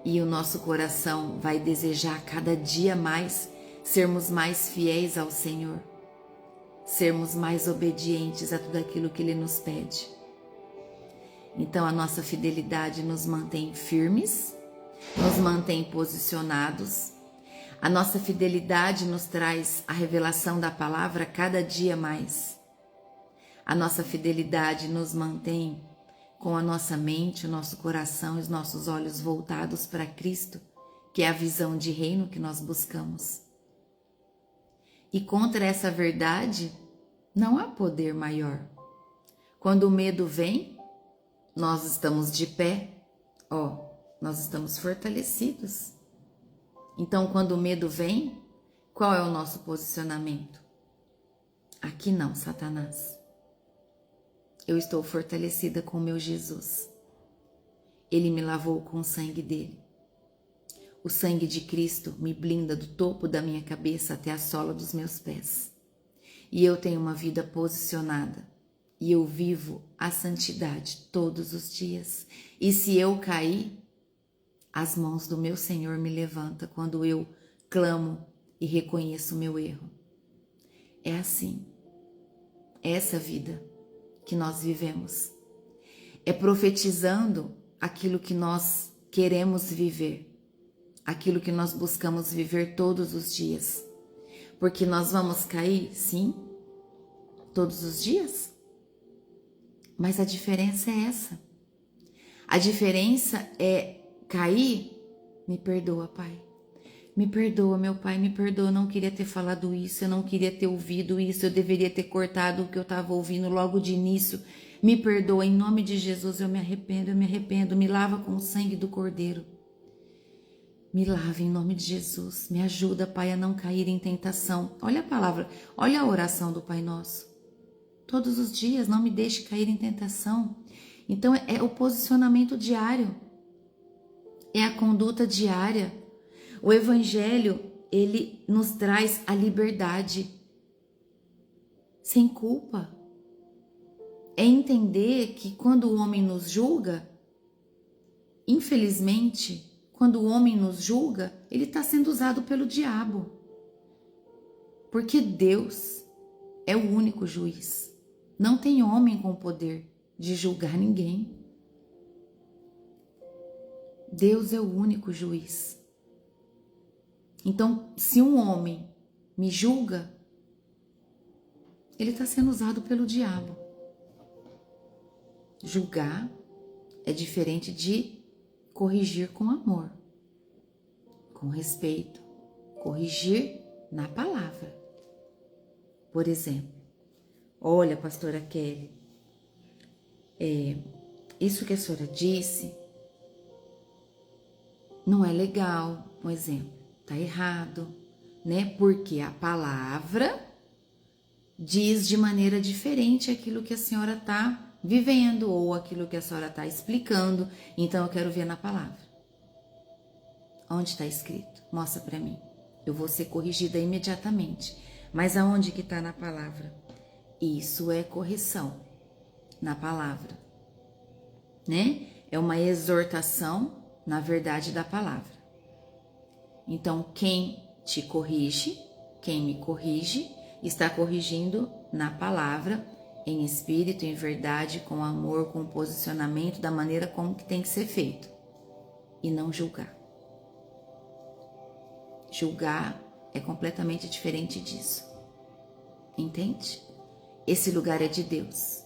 E o nosso coração vai desejar cada dia mais sermos mais fiéis ao Senhor, sermos mais obedientes a tudo aquilo que Ele nos pede. Então a nossa fidelidade nos mantém firmes, nos mantém posicionados. A nossa fidelidade nos traz a revelação da palavra cada dia mais. A nossa fidelidade nos mantém com a nossa mente, o nosso coração e os nossos olhos voltados para Cristo, que é a visão de reino que nós buscamos. E contra essa verdade não há poder maior. Quando o medo vem, nós estamos de pé, nós estamos fortalecidos. Então, quando o medo vem, qual é o nosso posicionamento? Aqui não, Satanás. Eu estou fortalecida com o meu Jesus. Ele me lavou com o sangue dele. O sangue de Cristo me blinda do topo da minha cabeça até a sola dos meus pés. E eu tenho uma vida posicionada. E eu vivo a santidade todos os dias. E se eu cair, as mãos do meu Senhor me levantam quando eu clamo e reconheço o meu erro. É assim. É essa vida que nós vivemos. É profetizando aquilo que nós queremos viver. Aquilo que nós buscamos viver todos os dias. Porque nós vamos cair, sim, todos os dias. Mas a diferença é essa. A diferença é cair, me perdoa, Pai. Me perdoa, meu Pai, me perdoa. Eu não queria ter falado isso, eu não queria ter ouvido isso, eu deveria ter cortado o que eu estava ouvindo logo de início. Me perdoa, em nome de Jesus, eu me arrependo. Me lava com o sangue do Cordeiro. Me lava em nome de Jesus. Me ajuda, Pai, a não cair em tentação. Olha a palavra, olha a oração do Pai Nosso. Todos os dias, não me deixe cair em tentação. Então é o posicionamento diário. É a conduta diária. O Evangelho, ele nos traz a liberdade. Sem culpa. É entender que quando o homem nos julga, infelizmente, quando o homem nos julga, ele está sendo usado pelo diabo. Porque Deus é o único juiz. Não tem homem com poder de julgar ninguém. Deus é o único juiz. Então, se um homem me julga, ele está sendo usado pelo diabo. Julgar é diferente de corrigir com amor, com respeito, corrigir na palavra. Por exemplo, olha, pastora Kelly, isso que a senhora disse não é legal, um exemplo, tá errado, né? Porque a palavra diz de maneira diferente aquilo que a senhora tá vivendo ou aquilo que a senhora está explicando, então eu quero ver na palavra. Onde está escrito? Mostra para mim. Eu vou ser corrigida imediatamente. Mas aonde que está na palavra? Isso é correção na palavra, né? É uma exortação, na verdade, da palavra. Então, quem te corrige, quem me corrige, está corrigindo na palavra, em espírito, em verdade, com amor, com posicionamento, da maneira como que tem que ser feito. E não julgar. Julgar é completamente diferente disso. Entende? Esse lugar é de Deus.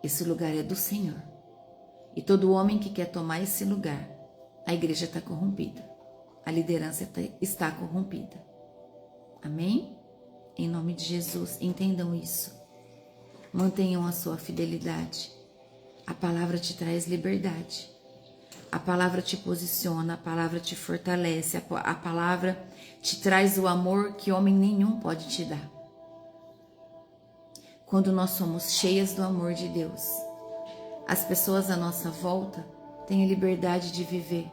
Esse lugar é do Senhor. E todo homem que quer tomar esse lugar, a igreja está corrompida. A liderança está corrompida. Amém? Em nome de Jesus, entendam isso. Mantenham a sua fidelidade. A palavra te traz liberdade. A palavra te posiciona, a palavra te fortalece, a palavra te traz o amor que homem nenhum pode te dar. Quando nós somos cheias do amor de Deus, as pessoas à nossa volta têm a liberdade de viver.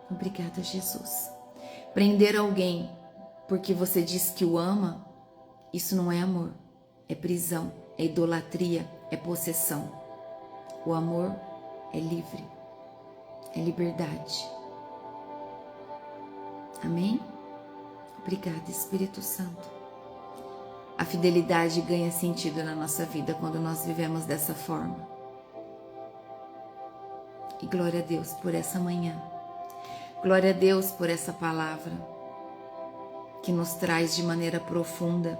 Obrigada, Jesus. Prender alguém porque você diz que o ama, isso não é amor, é prisão, é idolatria, é possessão. O amor é livre, é liberdade. Amém? Obrigada, Espírito Santo. A fidelidade ganha sentido na nossa vida quando nós vivemos dessa forma. E glória a Deus por essa manhã. Glória a Deus por essa palavra que nos traz de maneira profunda,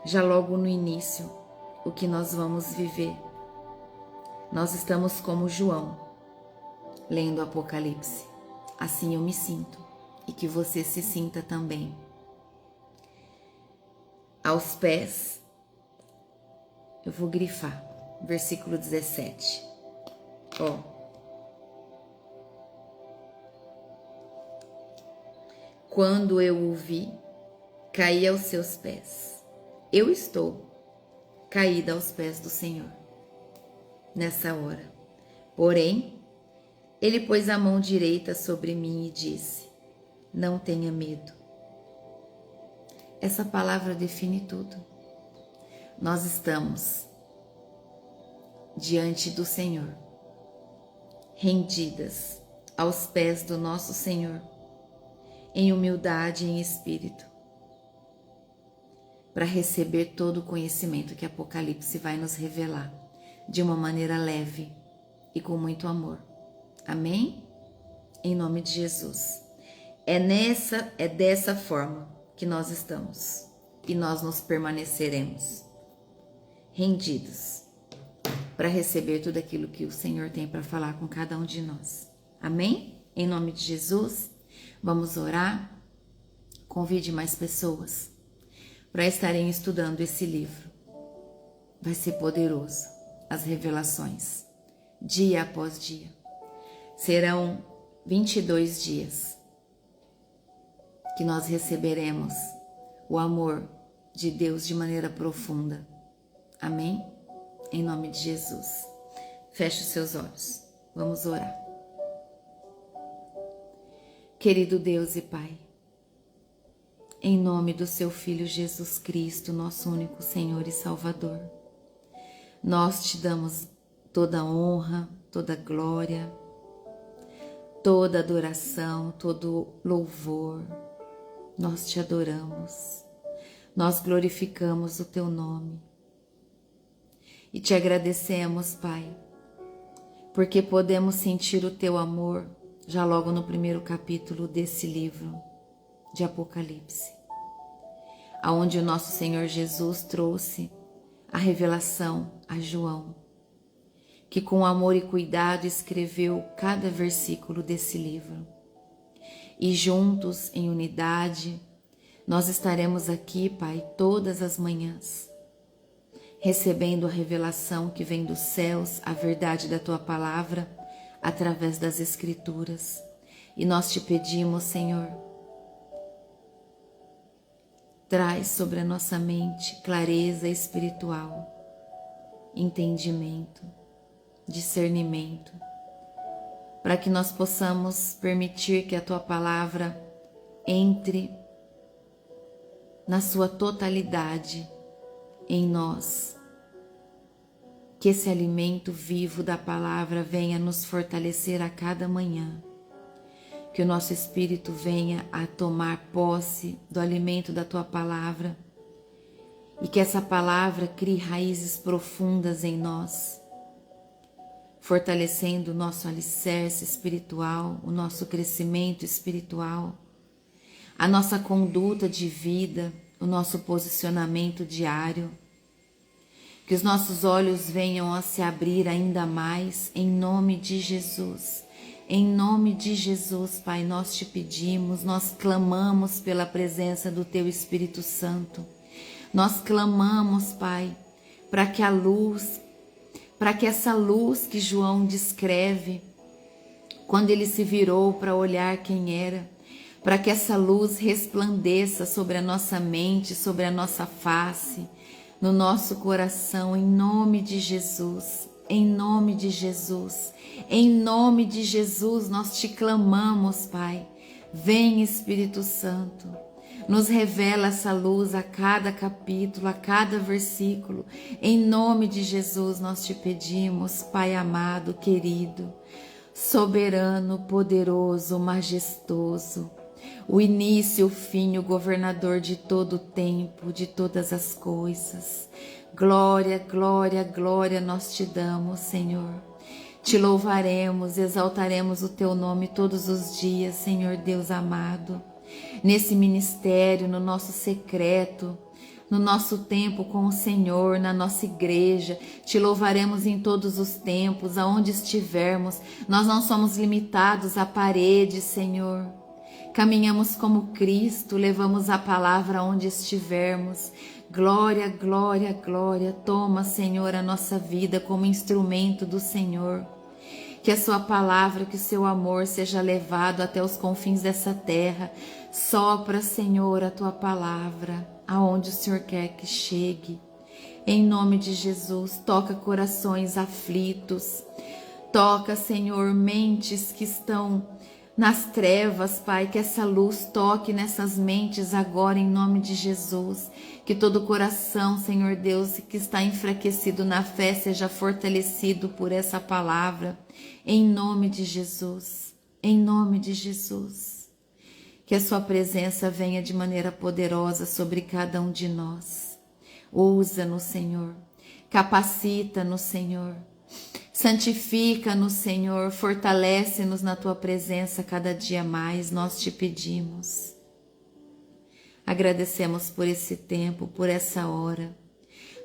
já logo no início, o que nós vamos viver. Nós estamos como João, lendo Apocalipse. Assim eu me sinto e que você se sinta também. Aos pés, eu vou grifar, versículo 17. Ó. Quando eu o vi, caí aos seus pés. Eu estou caída aos pés do Senhor nessa hora. Porém, ele pôs a mão direita sobre mim e disse: não tenha medo. Essa palavra define tudo. Nós estamos diante do Senhor, rendidas aos pés do nosso Senhor, em humildade e em espírito, para receber todo o conhecimento que Apocalipse vai nos revelar, de uma maneira leve e com muito amor. Amém? Em nome de Jesus. É dessa forma que nós estamos e nós nos permaneceremos rendidos para receber tudo aquilo que o Senhor tem para falar com cada um de nós. Amém? Em nome de Jesus, vamos orar. Convide mais pessoas para estarem estudando esse livro. Vai ser poderoso. As revelações, dia após dia. Serão 22 dias que nós receberemos o amor de Deus de maneira profunda. Amém? Em nome de Jesus. Feche os seus olhos. Vamos orar. Querido Deus e Pai, em nome do seu Filho Jesus Cristo, nosso único Senhor e Salvador, nós te damos toda honra, toda glória, toda adoração, todo louvor. Nós te adoramos, nós glorificamos o teu nome e te agradecemos, Pai, porque podemos sentir o teu amor já logo no primeiro capítulo desse livro de Apocalipse, aonde o nosso Senhor Jesus trouxe a revelação a João, que com amor e cuidado escreveu cada versículo desse livro. E juntos, em unidade, nós estaremos aqui, Pai, todas as manhãs, recebendo a revelação que vem dos céus, a verdade da Tua palavra, através das Escrituras. E nós te pedimos, Senhor, traz sobre a nossa mente clareza espiritual, entendimento, discernimento, para que nós possamos permitir que a Tua palavra entre na sua totalidade em nós, que esse alimento vivo da palavra venha nos fortalecer a cada manhã, que o nosso espírito venha a tomar posse do alimento da Tua palavra e que essa palavra crie raízes profundas em nós, fortalecendo o nosso alicerce espiritual, o nosso crescimento espiritual, a nossa conduta de vida, o nosso posicionamento diário. Que os nossos olhos venham a se abrir ainda mais, em nome de Jesus. Em nome de Jesus, Pai, nós te pedimos, nós clamamos pela presença do Teu Espírito Santo. Nós clamamos, Pai, para que a luz, para que essa luz que João descreve, quando ele se virou para olhar quem era, para que essa luz resplandeça sobre a nossa mente, sobre a nossa face, no nosso coração, em nome de Jesus, em nome de Jesus, em nome de Jesus, nós te clamamos, Pai. Vem, Espírito Santo, nos revela essa luz a cada capítulo, a cada versículo. Em nome de Jesus nós te pedimos, Pai amado, querido, soberano, poderoso, majestoso, o início, o fim, o governador de todo o tempo, de todas as coisas. Glória, glória, glória nós te damos, Senhor. Te louvaremos, exaltaremos o teu nome todos os dias, Senhor Deus amado. Nesse ministério, no nosso secreto, no nosso tempo com o Senhor, na nossa igreja, te louvaremos em todos os tempos, aonde estivermos. Nós não somos limitados à parede, Senhor. Caminhamos como Cristo, levamos a palavra aonde estivermos. Glória, glória, glória. Toma, Senhor, a nossa vida como instrumento do Senhor. Que a sua palavra, que o seu amor seja levado até os confins dessa terra. Sopra, Senhor, a tua palavra, aonde o Senhor quer que chegue. Em nome de Jesus, toca corações aflitos. Toca, Senhor, mentes que estão nas trevas, Pai, que essa luz toque nessas mentes agora em nome de Jesus, que todo coração, Senhor Deus, que está enfraquecido na fé seja fortalecido por essa palavra, em nome de Jesus, em nome de Jesus, que a sua presença venha de maneira poderosa sobre cada um de nós. Usa-nos, Senhor, capacita-nos, Senhor, santifica-nos, Senhor, fortalece-nos na tua presença cada dia mais, nós te pedimos. Agradecemos por esse tempo, por essa hora.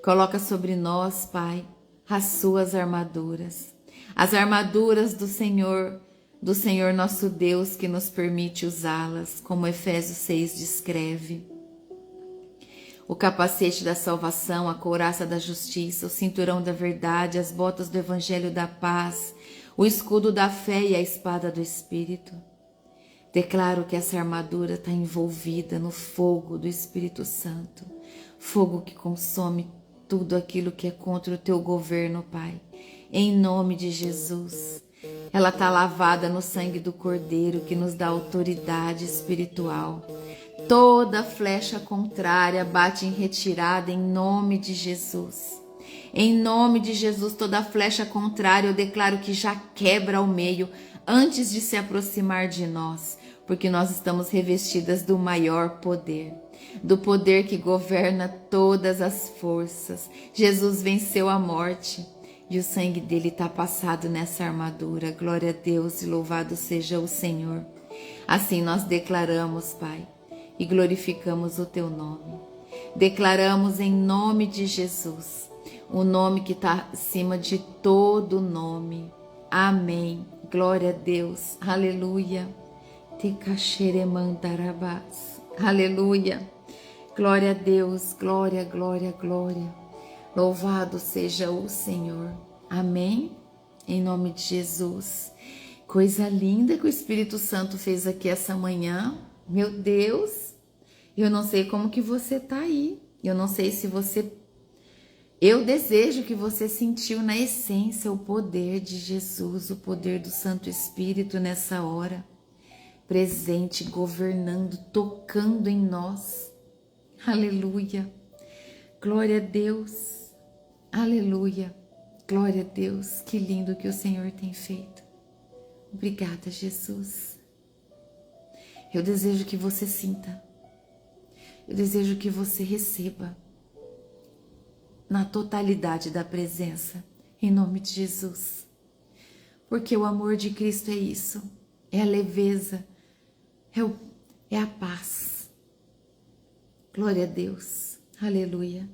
Coloca sobre nós, Pai, as suas armaduras, as armaduras do Senhor nosso Deus, que nos permite usá-las, como Efésios 6 descreve. O capacete da salvação, a couraça da justiça, o cinturão da verdade, as botas do evangelho da paz, o escudo da fé e a espada do Espírito. Declaro que essa armadura está envolvida no fogo do Espírito Santo, fogo que consome tudo aquilo que é contra o teu governo, Pai. Em nome de Jesus, ela está lavada no sangue do Cordeiro, que nos dá autoridade espiritual. Toda flecha contrária bate em retirada em nome de Jesus. Em nome de Jesus, toda flecha contrária eu declaro que já quebra ao meio antes de se aproximar de nós, porque nós estamos revestidas do maior poder, do poder que governa todas as forças. Jesus venceu a morte e o sangue dele está passado nessa armadura. Glória a Deus e louvado seja o Senhor. Assim nós declaramos, Pai, e glorificamos o teu nome. Declaramos em nome de Jesus, o nome que está acima de todo nome. Amém. Glória a Deus. Aleluia. Tecaxeremandarabás. Aleluia. Glória a Deus. Glória, glória, glória. Louvado seja o Senhor. Amém. Em nome de Jesus. Coisa linda que o Espírito Santo fez aqui essa manhã. Meu Deus. Eu não sei como que você tá aí. Eu não sei se você... Eu desejo que você sentiu na essência o poder de Jesus, o poder do Santo Espírito nessa hora. Presente, governando, tocando em nós. Aleluia. Glória a Deus. Aleluia. Glória a Deus. Que lindo que o Senhor tem feito. Obrigada, Jesus. Eu desejo que você sinta. Eu desejo que você receba na totalidade da presença, em nome de Jesus. Porque o amor de Cristo é isso, é a leveza, é a paz. Glória a Deus, aleluia.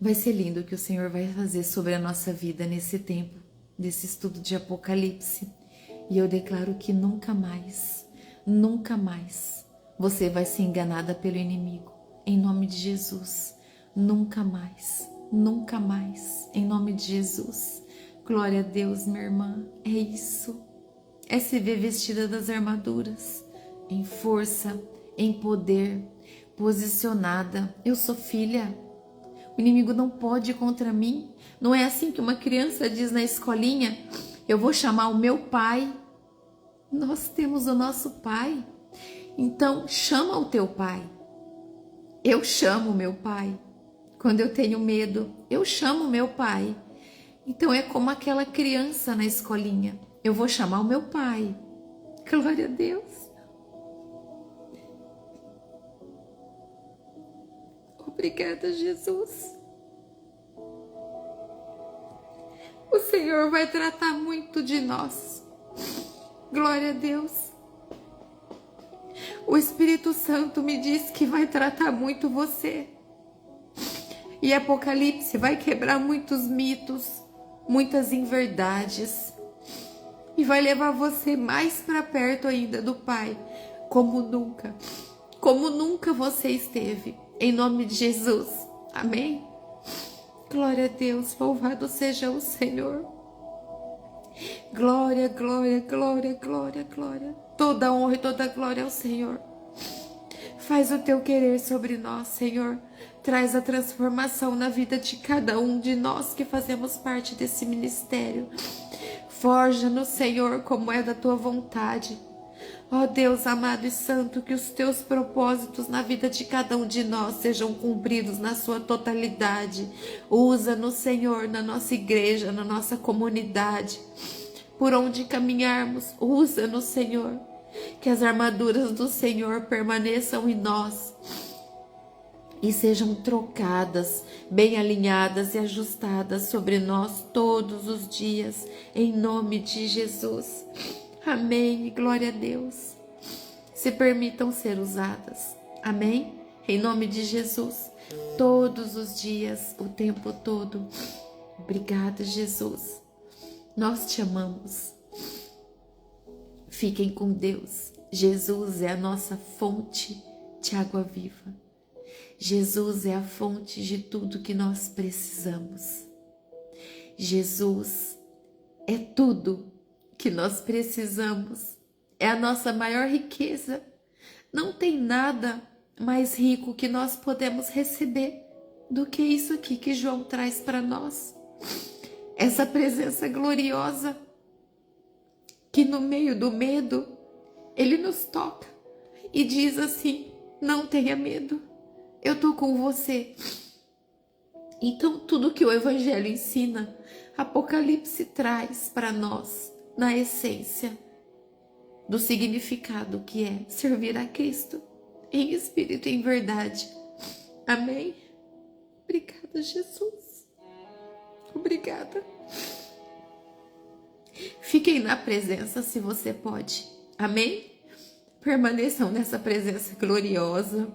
Vai ser lindo o que o Senhor vai fazer sobre a nossa vida nesse tempo, desse estudo de Apocalipse. E eu declaro que nunca mais você vai ser enganada pelo inimigo. Em nome de Jesus, nunca mais, nunca mais, em nome de Jesus. Glória a Deus, minha irmã, é isso, é se ver vestida das armaduras, em força, em poder, posicionada. Eu sou filha, o inimigo não pode ir contra mim. Não é assim que uma criança diz na escolinha: eu vou chamar o meu pai. Nós temos o nosso pai, então chama o teu pai. Eu chamo o meu pai. Quando eu tenho medo, eu chamo o meu pai. Então é como aquela criança na escolinha: eu vou chamar o meu pai. Glória a Deus. Obrigada, Jesus. O Senhor vai tratar muito de nós. Glória a Deus. O Espírito Santo me diz que vai tratar muito você. E Apocalipse vai quebrar muitos mitos, muitas inverdades. E vai levar você mais para perto ainda do Pai, como nunca você esteve. Em nome de Jesus. Amém? Glória a Deus, louvado seja o Senhor. Glória, glória, glória, glória, glória. Toda honra e toda glória ao Senhor. Faz o teu querer sobre nós, Senhor. Traz a transformação na vida de cada um de nós que fazemos parte desse ministério. Forja-nos, Senhor, como é da tua vontade. Ó Deus amado e santo, que os teus propósitos na vida de cada um de nós sejam cumpridos na sua totalidade. Usa-nos, Senhor, na nossa igreja, na nossa comunidade. Por onde caminharmos, usa-nos, Senhor. Que as armaduras do Senhor permaneçam em nós e sejam trocadas, bem alinhadas e ajustadas sobre nós todos os dias, em nome de Jesus. Amém, glória a Deus. Se permitam ser usadas, amém? Em nome de Jesus, todos os dias, o tempo todo. Obrigada, Jesus. Nós te amamos. Fiquem com Deus. Jesus é a nossa fonte de água viva. Jesus é a fonte de tudo que nós precisamos. Jesus é tudo que nós precisamos. É a nossa maior riqueza. Não tem nada mais rico que nós podemos receber do que isso aqui que João traz para nós. Essa presença gloriosa que no meio do medo ele nos toca e diz assim: não tenha medo, eu estou com você. Então tudo que o Evangelho ensina, Apocalipse traz para nós na essência do significado que é servir a Cristo em espírito e em verdade. Amém? Obrigada, Jesus. Obrigada. Fiquem na presença se você pode. Amém? Permaneçam nessa presença gloriosa.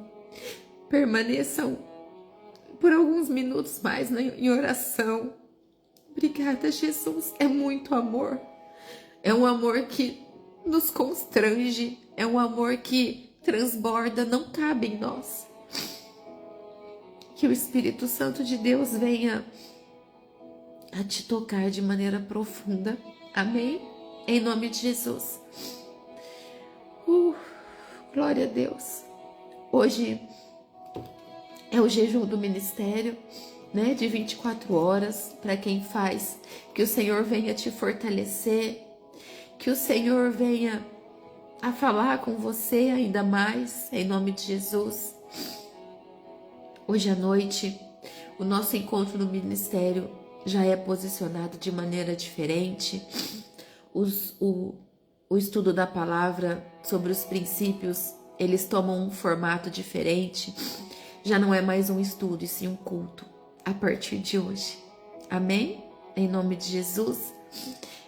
Permaneçam por alguns minutos mais em oração. Obrigada, Jesus. É muito amor. É um amor que nos constrange. É um amor que transborda, não cabe em nós. Que o Espírito Santo de Deus venha a te tocar de maneira profunda. Amém? Em nome de Jesus. Glória a Deus. Hoje é o jejum do ministério, né? De 24 horas, para quem faz. Que o Senhor venha te fortalecer. Que o Senhor venha a falar com você ainda mais, em nome de Jesus. Hoje à noite, o nosso encontro no ministério já é posicionado de maneira diferente. O estudo da palavra sobre os princípios, eles tomam um formato diferente. Já não é mais um estudo, e sim um culto a partir de hoje. Amém? Em nome de Jesus.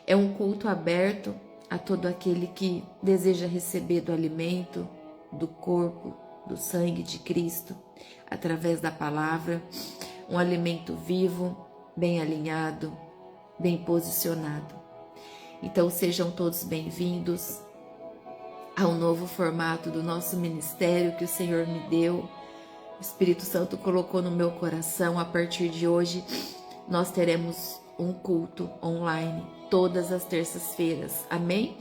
É um culto aberto a todo aquele que deseja receber do alimento, do corpo, do sangue de Cristo, através da palavra, um alimento vivo, bem alinhado, bem posicionado. Então sejam todos bem-vindos ao novo formato do nosso ministério que o Senhor me deu O Espírito Santo colocou no meu coração, a partir de hoje, nós teremos um culto online todas as terças-feiras. Amém?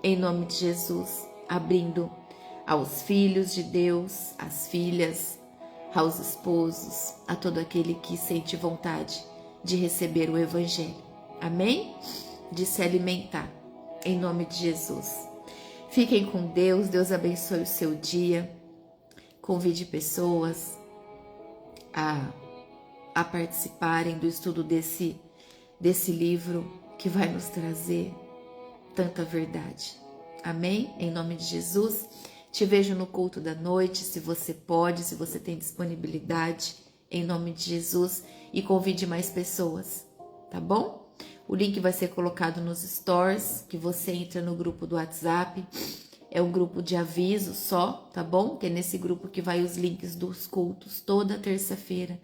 Em nome de Jesus, abrindo aos filhos de Deus, às filhas, aos esposos, a todo aquele que sente vontade de receber o Evangelho. Amém? De se alimentar. Em nome de Jesus. Fiquem com Deus. Deus abençoe o seu dia. Convide pessoas a participarem do estudo desse livro que vai nos trazer tanta verdade. Amém? Em nome de Jesus. Te vejo no culto da noite, se você pode, se você tem disponibilidade, em nome de Jesus. E convide mais pessoas, tá bom? O link vai ser colocado nos stories, que você entra no grupo do WhatsApp. É um grupo de aviso só, tá bom? Que é nesse grupo que vai os links dos cultos toda terça-feira.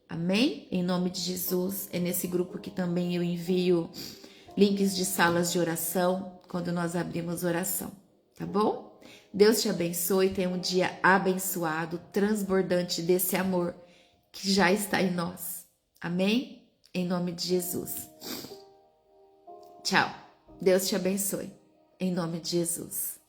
Amém? Em nome de Jesus. É nesse grupo que também eu envio links de salas de oração, quando nós abrimos oração, tá bom? Deus te abençoe, tenha um dia abençoado, transbordante desse amor que já está em nós. Amém? Em nome de Jesus. Tchau. Deus te abençoe. Em nome de Jesus.